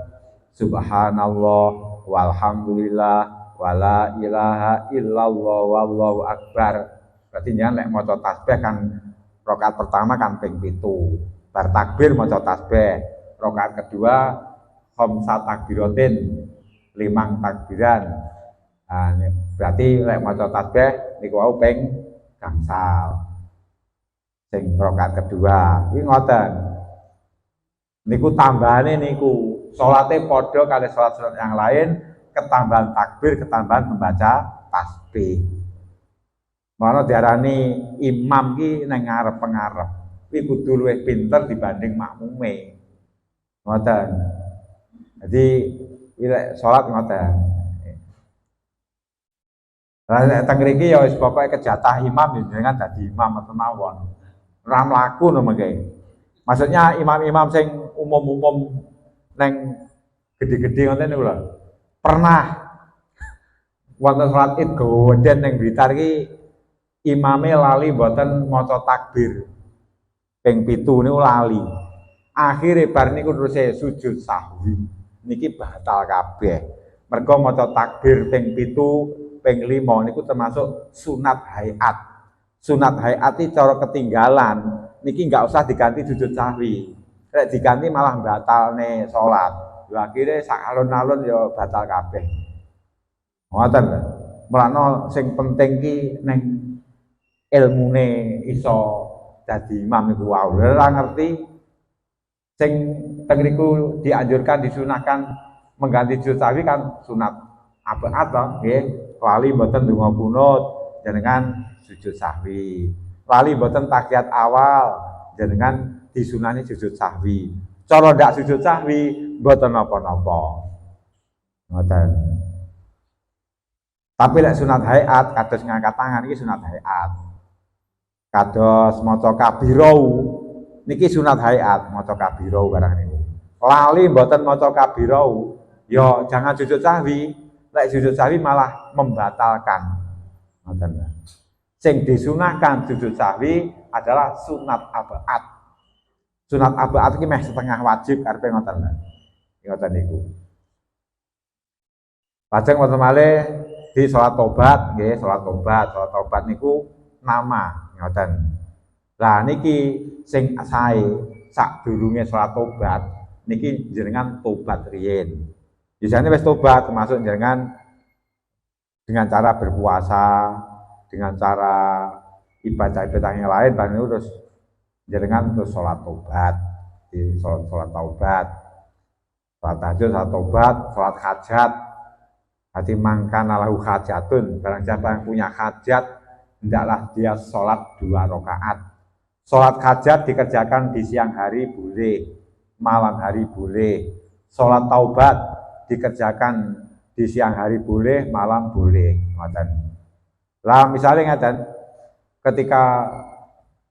subhanallah walhamdulillah wala ilaha illallah wallahu akbar. Berarti jangan lek maca tasbih kan rakaat pertama kan ping 7 bar takbir maca tasbih, rakaat kedua khamsa takbiratin 5 takbiran. Nah, berarti lek maca tasbih niku wau ping gangsal. Sing rakaat kedua iki ngoten. Niku tambahane niku salate padha kali salat-salat yang lain, ketambahan takbir, ketambahan membaca tasbih. Mana diarani imam ki nang ngarep-ngarep. Kuwi kudu luwih pinter dibanding makmume. Ngoten. Jadi lek salat ngoten. Lah nek teng mriki ya wis pokoke kejatah imam jenengan dadi imam mawon. Ora mlaku no mengke. Maksudnya imam-imam sing umum-umum neng gede-gede ngoten niku lho. Pernah wonten salat Id geden neng Blitar iki imame lali mboten maca takbir. Ping 7 niku lali. Akhire bar niku terus sujud sahwi. Niki batal kabeh. Mergo maca takbir ping 7, ping 5 niku termasuk sunat hayat. Sunat hayat iki cara ketinggalan. Niki enggak usah diganti sujud sahwi. Lek diganti malah batalne salat. Lha akhire sak alun-alun ya batal kabeh. Ngoten lho. Mulane sing penting ki ning ilmune iso dadi imam niku wae. Ora ngerti sing teng niku dianjurkan disunahkan mengganti sujud sahwi kan sunat abad to nggih. Lali mboten donga kunut jenengan sujud sahwi. Lali mboten tahiyat awal jenengan disunani sujud sahwi. Cara ndak sujud sahwi mboten napa-napa. Ngoten. Tapi lek sunat hayat kados ngangkat tangan iki sunat hayat. Kados maca kabirau niki sunat hayat, maca kabirau barang niku. Lali mboten maca kabirau, ya jangan sujud sahwi. Lek sujud sahwi malah membatalkan. Ngoten. Sing disunahkan sujud sahwi adalah sunat abad. Sunat abad iki meh setengah wajib karepe ngoten. Ngoten niku. Lajeng wonten malih di salat tobat nggih, salat tobat niku nama ngoten. Lah niki sing sae sadurunge salat tobat niki jenengan tobat riyin. Biasanya wis tobat termasuk jenengan dengan cara berpuasa, dengan cara ibadah-ibadah yang lain, baru terus jenengan terus sholat tobat, di sholat taubat, sholat tahajud, sholat tobat, sholat hajat. Hati mangkana lahu hajatun, barang siapa yang punya hajat, hendaklah dia sholat 2 rakaat. Sholat hajat dikerjakan di siang hari boleh, malam hari boleh. Sholat taubat dikerjakan di siang hari boleh, malam boleh. Lah misalnya ngaten, ketika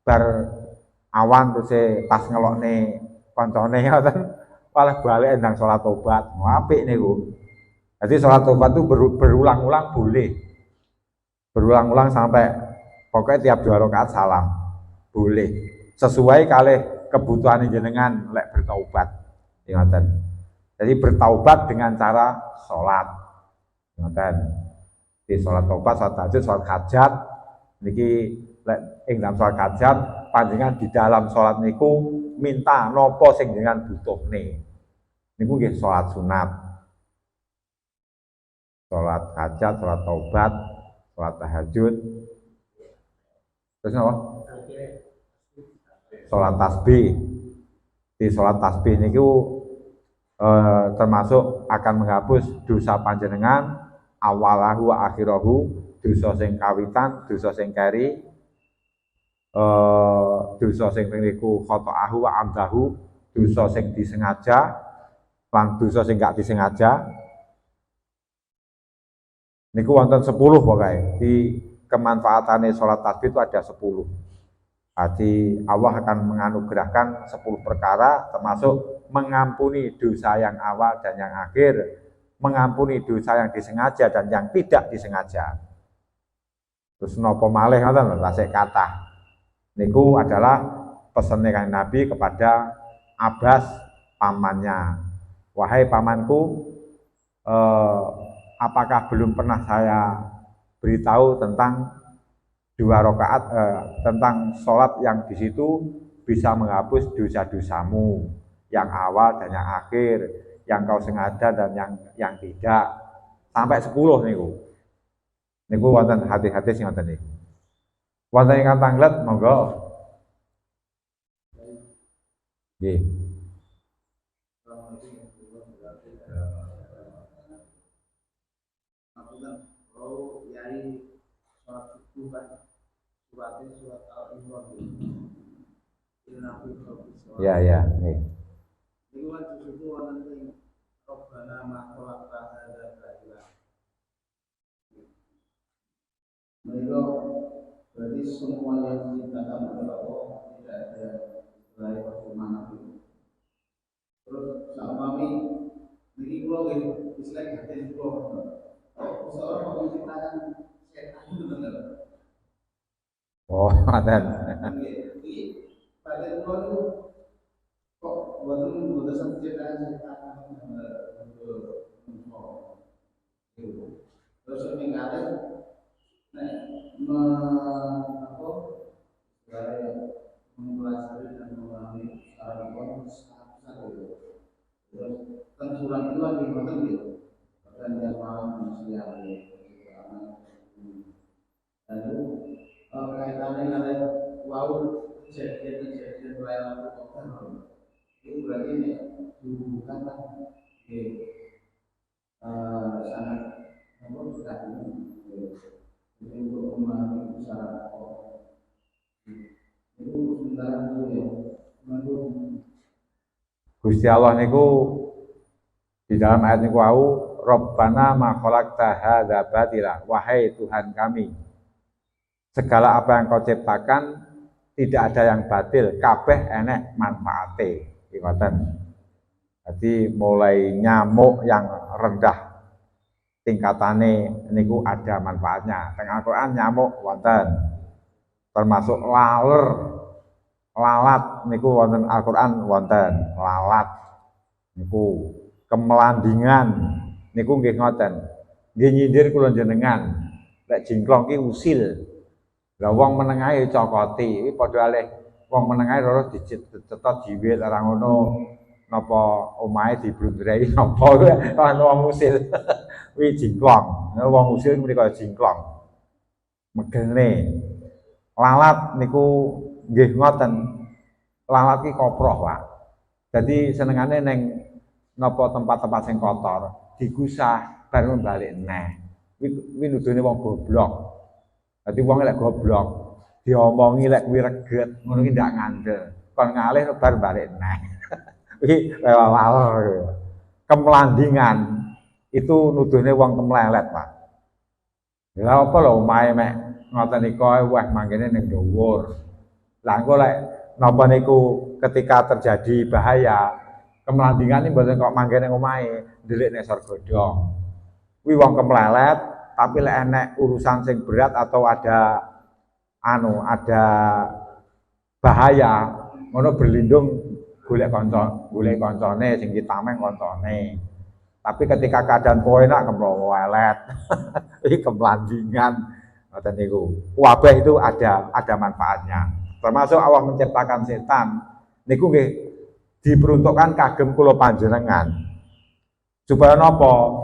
bar awan terus pas ngelokne koncone ngoten, malah balik ndang sholat tobat. Apik niku. Jadi sholat tobat itu berulang-ulang boleh. Berulang-ulang sampai pokoknya tiap 2 rakaat salam. Boleh. Sesuai kalih kebutuhan jenengan lek bertaubat. Ngoten. Jadi bertaubat dengan cara sholat. Ngoten. Di sholat tobat, sholat tahajud, sholat hajat niki lek ing dalam sholat hajat panjenengan di dalam sholat niku minta nopo sing jenengan butuhne. Niku nggih sholat sunat. Sholat hajat, sholat taubat, sholat tahajud. Terus napa? Sholat tasbih. Di sholat tasbih niku termasuk akan menghapus dosa panjenengan awalahu wa akhirahu, dosa sing kawitan, dosa sing keri, dosa sing niku khata'ahu wa amdahu, dosa sing disengaja lan dosa sing gak disengaja. Niku wonten 10 pokoke. Di kemanfaatane salat tasbih itu ada 10. Jadi Allah akan menganugerahkan 10 perkara termasuk mengampuni dosa yang awal dan yang akhir, mengampuni dosa yang disengaja dan yang tidak disengaja. Terus nopo malih ngoten tasik kathah. Niku adalah pesan Kanjeng Nabi kepada Abbas pamannya. Wahai pamanku, apakah belum pernah saya beritahu tentang 2 rakaat tentang sholat yang di situ bisa menghapus dosa-dosamu yang awal dan yang akhir, yang kau sengaja dan yang tidak, sampai 10 niku. Niku wonten hati-hati sing wonten niku. Wonten ingkang tanglet monggo. Nggih. Ya, ya, nih. Itu kan di situ nanti Robbana makolak tahada ba'ila. Mereka berarti semua yang dikatakan oleh Allah tidak ada selain bagaimana itu. Terus sama kami ini pulau ini istilah hati pulau. Seorang menciptakan setan itu benar. Oh, ada. Pada pulau itu kok buatan ciptaan setan untuk terus mengalir mempelajari dan memahami secara satu terus tenturan itu lagi betul gitu dan yang manusia lalu kaitannya dengan laut kejadian lain itu berarti ini hubungan sangat sudah ini untuk memahami secara itu sementara dulu ya. Gusti Allah niku di dalam ayat niku wau Rabbana ma khalaqta hadza batila, wahai Tuhan kami, segala apa yang kau ciptakan tidak ada yang batil, kabeh enek manfaate. Ngoten. Jadi mulai nyamuk yang rendah tingkatane niku ada manfaatnya. Teng Al-Qur'an nyamuk wonten. Termasuk lalat niku wonten Al-Qur'an wonten. Lalat niku kemelandingan niku nggih ngoten. Nggih nyindir kula jenengan. Lek jingklong ki usil. Lah wong menengahe cokoti, iki padha alih wong menengahe loro dicetot jiwit ora ngono napa omahe diblundrei napa kan wong usil. Kuwi jingklong. Wong usil menika jingklong. Megene. Lalat niku nggih ngoten. Lalat ki koproh, Pak. Jadi senengane ning napa tempat-tempat sing kotor, digusah bareng balik neh. Kuwi nudune wong goblok. Dadi wong lek goblok, diomongi lek kuwi reget, ngono ki ndak ngandel. Kon ngalih bar balik neh. Iki lawal. Kemelandingan itu nuduhne wong kemlelet, Pak. Lha apa lho omahe mek ngoten nika wah manggene ning dhuwur. Lah engko lek napa niku ketika terjadi bahaya, kemelandingan iki mboten kok manggene omahe, ndelik nek sargodhong. Kuwi wong kemlelet, tapi lek enek urusan sing berat atau ada bahaya, ngono berlindung golek kancane sing ditameng kancane. Tapi ketika keadaan kowe enak kemlelet. Iki kemelandingan ngoten niku. Wabah itu ada manfaatnya. Termasuk Allah menciptakan setan niku nggih diperuntukkan kagem kula panjenengan. Supaya napa?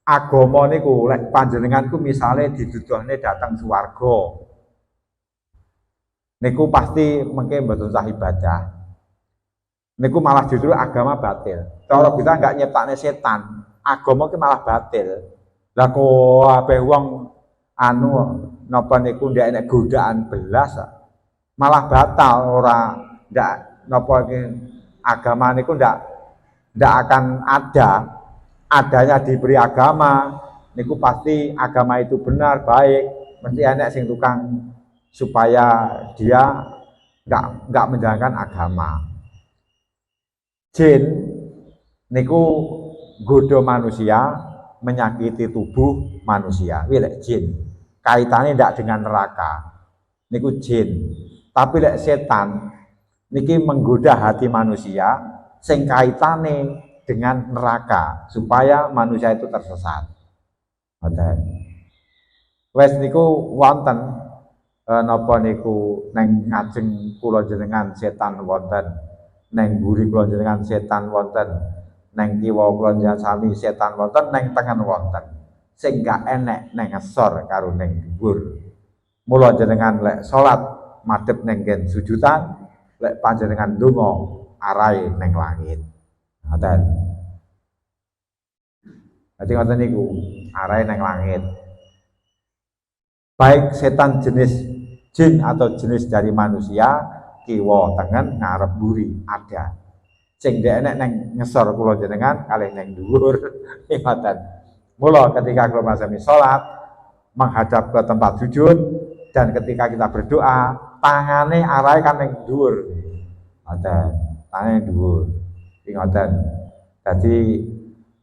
Agama niku lek panjenenganku misale diduduhne datang swarga. Niku pasti mengke mboten sah ibadah. Niku malah justru agama batil. Cara kita enggak nyiptakne setan, agama ki malah batil. Lah kok ape wong napa niku ndak enek godaan belas malah batal ora ndak napa iki agama niku ndak akan ada. Adanya diberi agama niku pasti agama itu benar baik, mesti enek sing tukang supaya dia enggak menjalankan agama. Jin niku nggoda manusia, menyakiti tubuh manusia. Kuwi lek jin. Kaitannya tidak dengan neraka. Niku jin. Tapi lek setan niki menggoda hati manusia sing kaitane dengan neraka supaya manusia itu tersesat. Ngoten. Wes niku wonten napa niku neng ngajeng kula jenengan setan wonten, neng buri kula jenengan setan wonten, neng kiwa kula jenengan sami setan wonten, neng tengen wonten. Sing gak enek neng ngesor karo neng dhuwur. Mula jenengan lek salat madhep neng nggen sujudan, lek panjenengan ndonga arahe neng langit. Ngoten. Dadi ngoten niku, arahe neng langit. Baik setan jenis jin atau jenis dari manusia, kiwa tengen ngarep buri ada. Sing enek neng ngesor kula jenengan kalih neng dhuwur. Ngoten. Mula ketika kula masami salat menghadap ke tempat sujud dan ketika kita berdoa, tangane arahe kan neng dhuwur. Ngoten. Tangane dhuwur. Ngoten. Dadi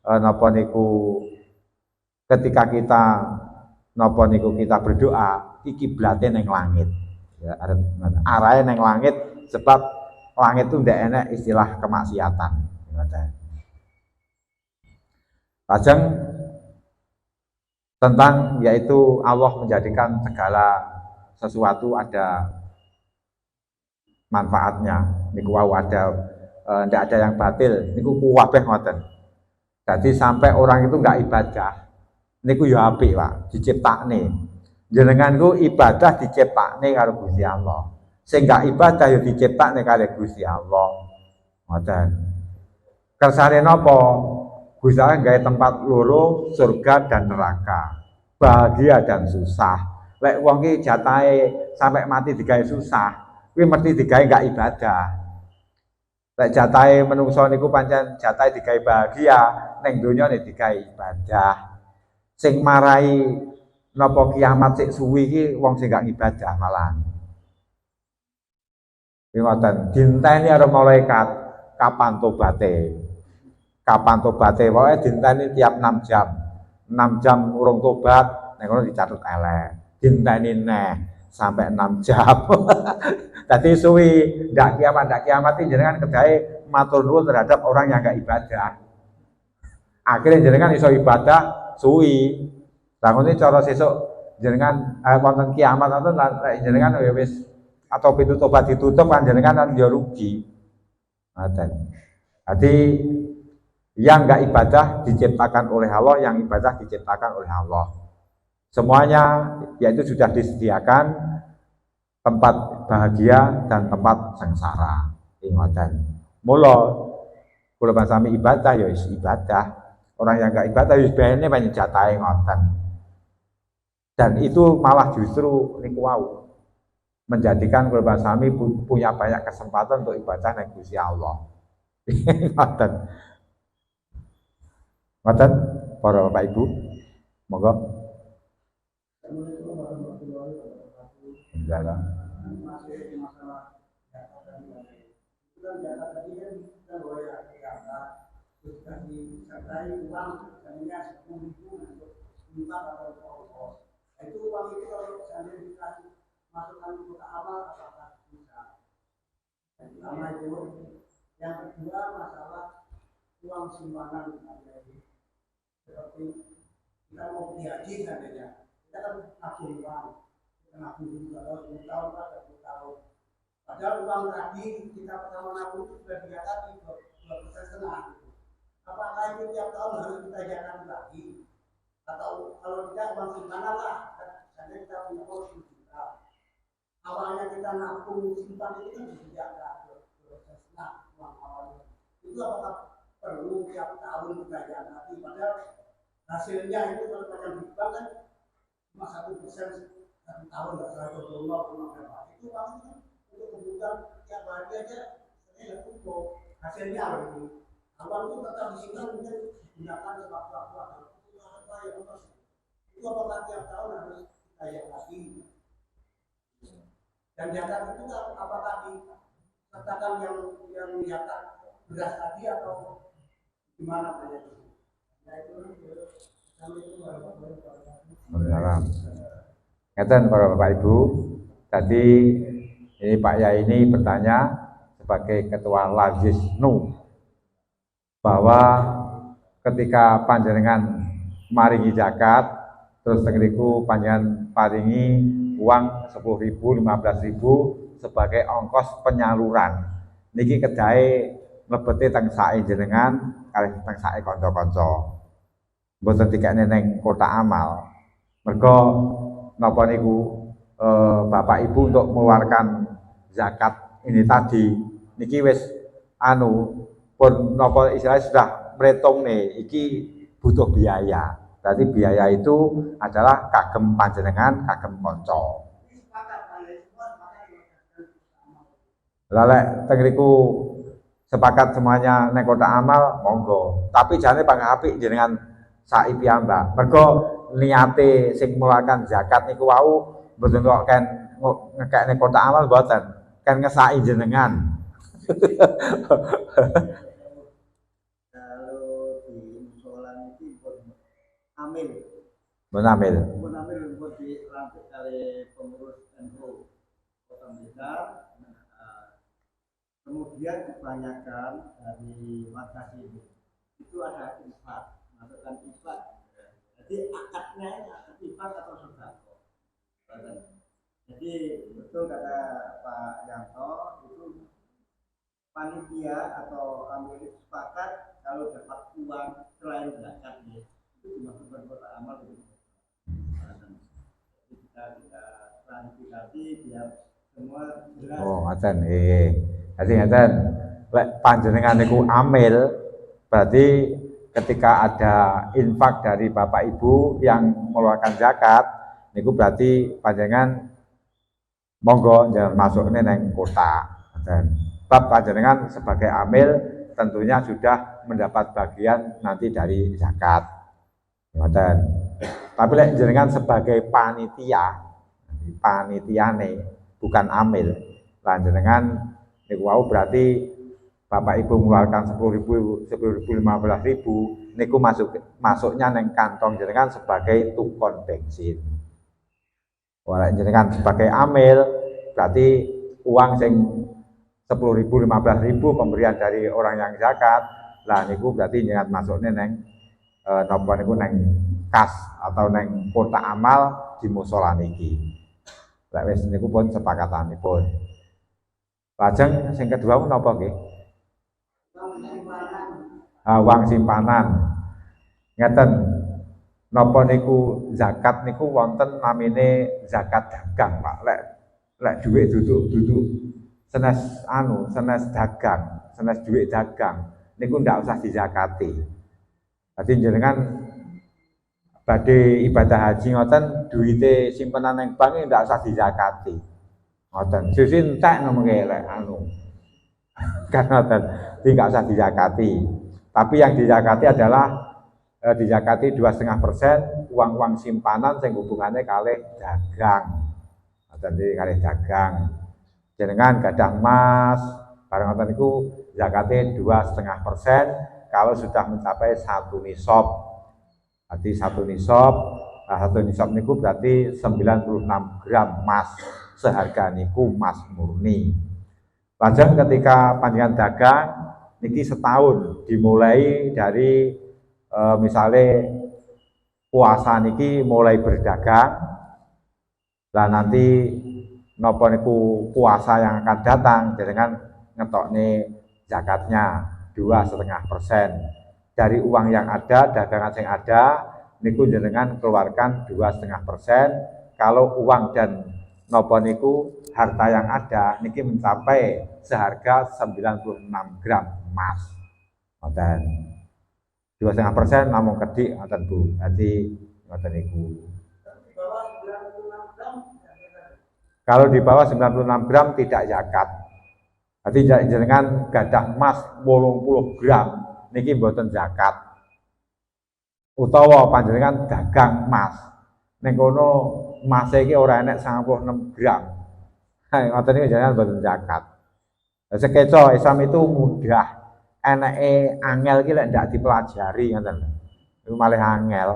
napa niku ketika kita napa niku kita berdoa, iki kiblate neng langit. Ya, arahe neng langit sebab langit itu ndak enak istilah kemaksiatan. Lajeng tentang yaitu Allah menjadikan segala sesuatu ada manfaatnya. Niku wau ada ndak ada yang batil. Niku kuwabeh ngoten. Jadi sampai orang itu enggak ibadah. Niku ya apik, Pak, diciptakne. Jenengan ku ibadah diciptakne karo Gusti Allah. Sing gak ibadah ya diciptakne karo Gusti Allah. Ngoten. Kersane napa? Gusti Allah gawe tempat loro, surga dan neraka. Bahagia dan susah. Lek wong ki jatahe sampai mati digawe susah, kuwi mesti digawe gak ibadah. Lek jatahe menungso niku pancen jatahe digawe bahagia, ning donya nek digawe ibadah. Sing marai napa kiamat sik suwi iki wong sing gak ibadah malah. Ngoten, dinteni karo malaikat kapan tobaté. Kapan tobaté wae dinteni tiap 6 jam. 6 jam urung tobat nek ngono dicatet elek. Dinteni neh sampai 6 jam. Dadi suwi ndak kiamat iki jenengan kedahe matur nuwun terhadap orang yang gak ibadah. Akhirnya jenengan iso ibadah suwi. Lah ngene cara sesuk jenengan wonten kiamat atau jenengan ya wis atau pintu tobat ditutup kan jenengan kan ya rugi. Ngoten. Jadi yang enggak ibadah diciptakan oleh Allah, yang ibadah diciptakan oleh Allah. Semuanya yaitu sudah disediakan tempat bahagia dan tempat sengsara. Ngoten. Mula kula sami ibadah ya ibadah. Orang yang enggak ibadah wis bene banyak jatahe ngoten. Dan itu malah justru niku wau menjadikan kula sami punya banyak kesempatan untuk ibadah nang Gusti Allah. Ngoten. Ngoten para Bapak Ibu. Monggo. Insyaallah. Disertai uang misalnya 10.000 untuk infak atau ongkos. Itu uang itu kalau seandainya dikasih masukkan untuk amal apakah bisa? Yang pertama itu. Yang kedua masalah uang simpanan seperti kita mau pergi haji seandainya kita kan nabung uang, kita nabung juga kalau 10 tahun atau 10 tahun. Padahal uang tadi kita pertama nabung itu sudah diatas 2,5%. Apakah itu tiap tahun harus kita jalan lagi? Atau kalau tidak uang simpanan lah, karena kita punya uang 10 juta. Awalnya kita nabung simpan itu kan disediakan 2,5% uang awalnya. Itu apakah perlu tiap tahun kita jalan lagi? Padahal hasilnya itu kalau macam di bank kan cuma 1% 1 tahun nggak salah berapa. Itu uang itu untuk kebutuhan tiap hari aja sebenarnya cukup hasilnya lebih. Uang itu tetap disimpan mungkin digunakan sewaktu-waktu atau kebutuhan apa yang harus itu apakah tiap tahun harus kita yang lagi dan data itu apakah disertakan yang nyata beras tadi atau gimana banyak Salam. Ngeten para Bapak Ibu, tadi ini Pak Yai ini bertanya sebagai Ketua Lazisnu bahwa ketika panjenengan maringi zakat, terus tengriku panjenengan paringi uang 10.000, 15.000 sebagai ongkos penyaluran. Niki kejahe mlebete teng sae jenengan kalih teng sae kanca-kanca. Mboten dikene ning kotak amal. Mergo napa niku Bapak Ibu untuk mengeluarkan zakat ini tadi niki wis pun napa istilahnya sudah meritung nih iki butuh biaya. Berarti biaya itu adalah kagem panjenengan, kagem kanca. Lalek tengriku sepakat semuanya nek kotak amal monggo. Tapi jane pangapik jenengan sak piyambak. Mergo niate sing mengeluarkan zakat niku wau mboten kok kan ngekekne kotak amal mboten. Kan ngesaki jenengan. Kalau di musola itu amil. Menamil. Menamil untuk dilantik oleh pengurus NU Kota Blitar. Kemudian kebanyakan dari warga sini itu ada infak, masukkan infak. Jadi akadnya akad infak atau sedekah. Jadi betul kata Pak Yanto itu panitia atau amil sepakat kalau dapat uang selain zakat itu dimasukkan kotak amal gitu. Jadi kita klarifikasi biar semua jelas. Oh, ngaten. Jadi ngaten. Lek panjenengan niku amil berarti ketika ada infak dari Bapak Ibu yang mengeluarkan zakat niku berarti panjenengan monggo jangan masukne neng kota. Dan bab panjenengan sebagai amil tentunya sudah mendapat bagian nanti dari zakat. Ngoten. Tapi lek jenengan sebagai panitiane bukan amil. Lan jenengan niku wau berarti Bapak Ibu mengeluarkan 10.000, 15.000 niku masuknya neng kantong jenengan sebagai tukon bensin. Walau jenengan sebagai amil berarti uang sing 10.000, 15.000 pemberian dari orang yang zakat lah niku berarti jenengan masuknya neng napa niku neng kas atau neng kotak amal di musola niki. Lek wis niku pun sepakatanipun. Lajeng sing kedua menapa nggih? Uang simpanan. Ngeten. Napa niku zakat niku wonten namine zakat dagang, Pak. Lek dhuwit duduk senes dagang, senes dhuwit dagang niku ndak usah dizakati. Dadi jenengan badhe ibadah haji ngoten duwite simpenan ning bank ndak usah dizakati. Ngoten. Sisi entek nemenge lek kan ngoten. Ndak usah dizakati. Tapi yang dizakati adalah dizakati 2,5% uang-uang simpanan yang hubungannya kalih dagang. Jadi kalih dagang. Jenengan gadah emas, barang ngoten niku zakate 2,5% kalau sudah mencapai 1 nisab. Berarti 1 nisab, nah 1 nisab niku berarti 96 gram emas. Seharga niku emas murni. Lajeng ketika panjenengan dagang niki setahun dimulai dari misalnya puasa niki mulai berdagang, lah nanti nopo niku puasa yang akan datang, jenengan ngetokne zakatnya 2,5% dari uang yang ada, dagangan yang ada, niku jenengan keluarkan 2,5%. Kalau uang dan nopo niku harta yang ada niki mencapai seharga 96 gram emas. Ngoten. 2,5% namung kedik ngoten Bu. Dadi ngoten niku. Kalau di bawah 96 gram tidak zakat. Dadi jenengan gadah emas 80 gram niki mboten zakat. Utawa panjenengan dagang emas. Ning kono emas iki ora enek 96 gram. Ngoten niku jenengan mboten zakat. Sekeco Islam itu mudah. Enake angel iki lek ndak dipelajari ngoten. Itu malah angel.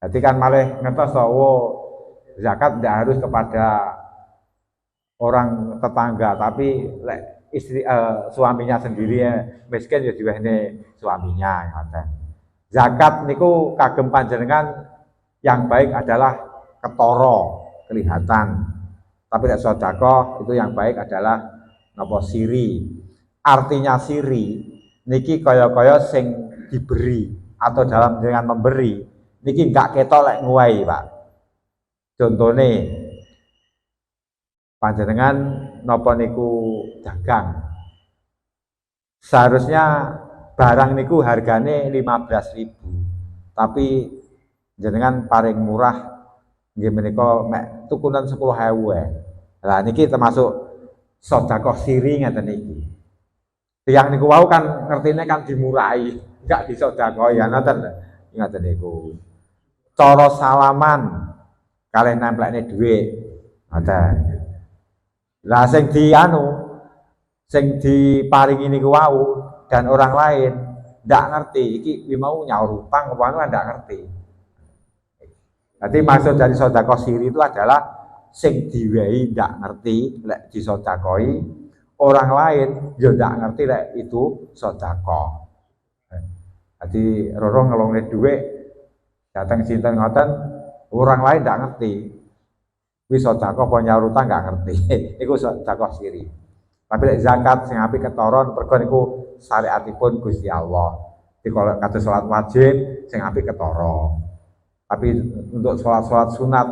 Jadi kan malah ngertos bahwa zakat tidak harus kepada orang tetangga, tapi istri suaminya sendiri ya miskin ya diwehne suaminya ngoten. Zakat niku kagem panjenengan yang baik adalah ketoro kelihatan. Tapi nek sedekah itu yang baik adalah napa siri. Artinya siri niki kaya-kaya sing diberi atau dalam dengan memberi niki enggak ketok lek nguwai, Pak. Contone panjenengan napa niku dagang. Seharusnya barang niku hargane 15.000. Tapi jenengan paling murah nggih menika mek tukunan 10.000 Lah niki termasuk sedekah siri ngeten iki. Tiyang niku wau kan ngertine kan dimurahi, enggak disedekahi ngoten niku. Cara salaman kalih nemplekne dhuwit. Ngoten. Lah sing diparingi niku wau dan orang lain ndak ngerti iki mau nyaur utang apa ndak ngerti. Jadi maksud dari sedekah siri itu adalah sing diwehi ndak ngerti lek disedekahi, orang lain ya ndak ngerti lek itu sedekah. Jadi roro ngelongne dhuwit datang sinten ngoten, orang lain ndak ngerti. Kuwi sedekah apa nyaur utang nggak ngerti. Iku sedekah siri. Tapi lek zakat sing apik ketoron pergo niku syariatipun Gusti Allah. Jadi kalau kata sholat wajib sing apik ketara. Tapi untuk sholat sunat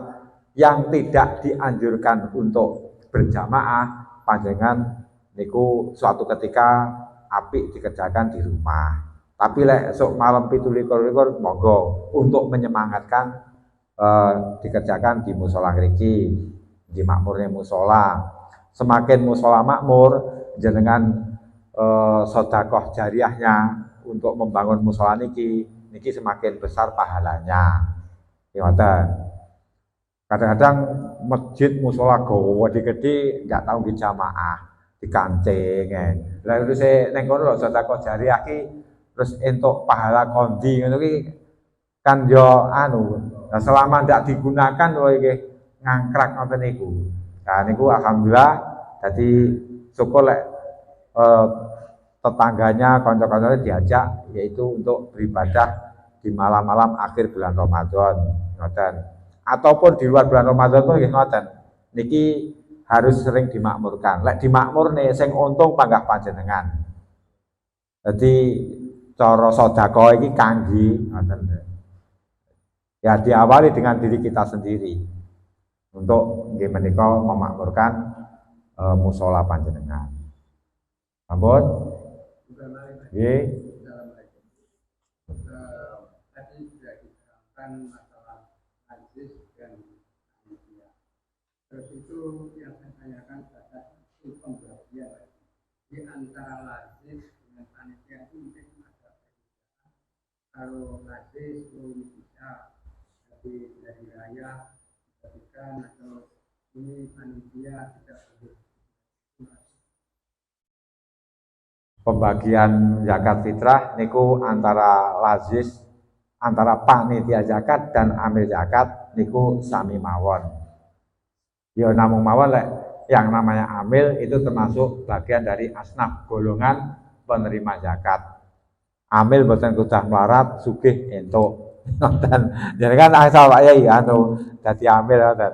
yang tidak dianjurkan untuk berjamaah, panjenengan niku suatu ketika apik dikerjakan di rumah. Tapi lek esok malam 17 monggo untuk menyemangatkan dikerjakan di musola ngriki, di makmurnya musola. Semakin musola makmur, jenengan sedekah jariahnya untuk membangun musola niki semakin besar pahalanya. Ngoten. Kadang-kadang masjid musola gede nggak tahu berjamaah, dikancing. Lah terus ning kono lho sedekah jariah ki terus entuk pahala kondi ngono ki kan yo Nah, selama ndak digunakan lho iki ngangkrak ngoten niku. Nah niku alhamdulillah jadi syukur lek tetangganya kanca-kancane diajak yaitu untuk beribadah di malam-malam akhir bulan Ramadan ngoten. Ataupun di luar bulan Ramadan pun nggih ngoten. Niki harus sering dimakmurkan. Lek dimakmurne sing untung panggah panjenengan. Jadi cara sedekah iki kangge ngoten. Ya diawali dengan diri kita sendiri untuk nggih menika memakmurkan musola panjenengan. Ampun. Nggih. Tadi sudah diterangkan masalah najis dan panitia. Terus itu yang saya tanyakan pada itu pembagian di antara najis dengan panitia itu mungkin ada perbedaan. Kalau najis itu bisa dari raya dibagikan atau ini panitia tidak boleh. Pembagian zakat fitrah niku antara lazis, antara panitia zakat dan amil zakat niku sami mawon. Ya namung mawon lek yang namanya amil itu termasuk bagian dari asnaf golongan penerima zakat. Amil boten kudah melarat sugih entuk. Ngoten. Jenengan asal wae ya dadi amil ngoten.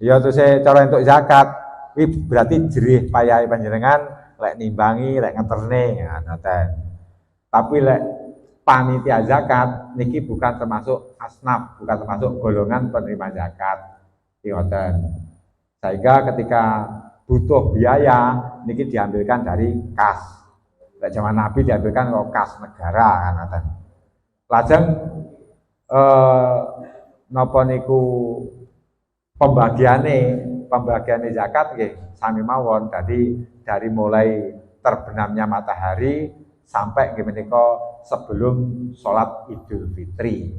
Ya terus cara entuk zakat kuwi berarti jerih payahe panjenengan lek nimbangi, lek ngeterne ngoten. Tapi lek panitia zakat niki bukan termasuk asnaf, bukan termasuk golongan penerima zakat. Ngoten. Sehingga ketika butuh biaya niki diambilkan dari kas. Lek zaman Nabi diambilkan kok kas negara kan ngoten. Lajeng napa niku pembagiane zakat nggih sami mawon. Jadi dari mulai terbenamnya matahari sampai nggih menika sebelum sholat Idul Fitri.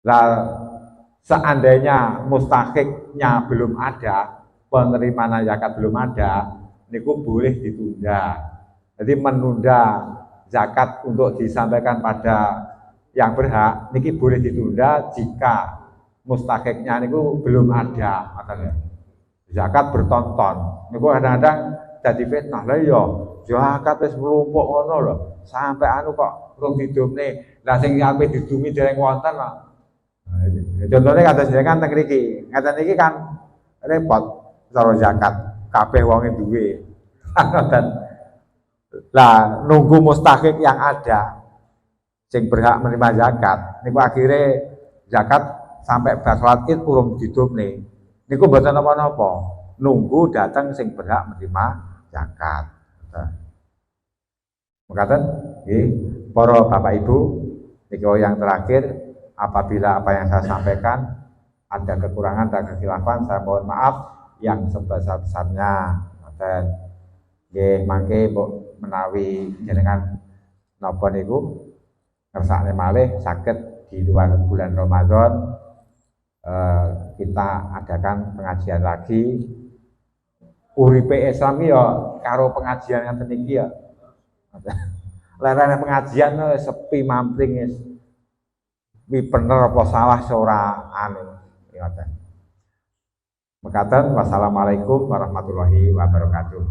Lah seandainya mustahiknya belum ada, penerimaan zakat belum ada, niku boleh ditunda. Jadi menunda zakat untuk disampaikan pada yang berhak niki boleh ditunda jika mustahiknya niku belum ada, makanya zakat bertonton niku kadang-kadang jadi fitnah lah ya zakat wis mlumpuk ngono lho sampai anu kok rung didumne lah sing ape didumi dereng wonten kok. Contohnya kata jenengan teng mriki ngaten iki kan repot cara zakat kabeh wonge duwe lah nunggu mustahik yang ada sing berhak menerima zakat niku akhirnya zakat sampai bar salat Id urung didumne niku mboten napa-napa nunggu datang sing berhak menerima zakat. Mekaten nggih para Bapak Ibu niki yang terakhir apabila apa yang saya sampaikan ada kekurangan dan kekhilafan saya mohon maaf yang sebesar-besarnya. Ngoten nggih mangke mbok menawi jenengan napa niku ngersakne malih saged di luar bulan Ramadan kita adakan pengajian lagi. Uripe Islam ya karo pengajian yang iki ya. Lerene pengajian sepi mampring wis. Wi bener apa salah ora anu ngoten. Mekaten wassalamualaikum warahmatullahi wabarakatuh.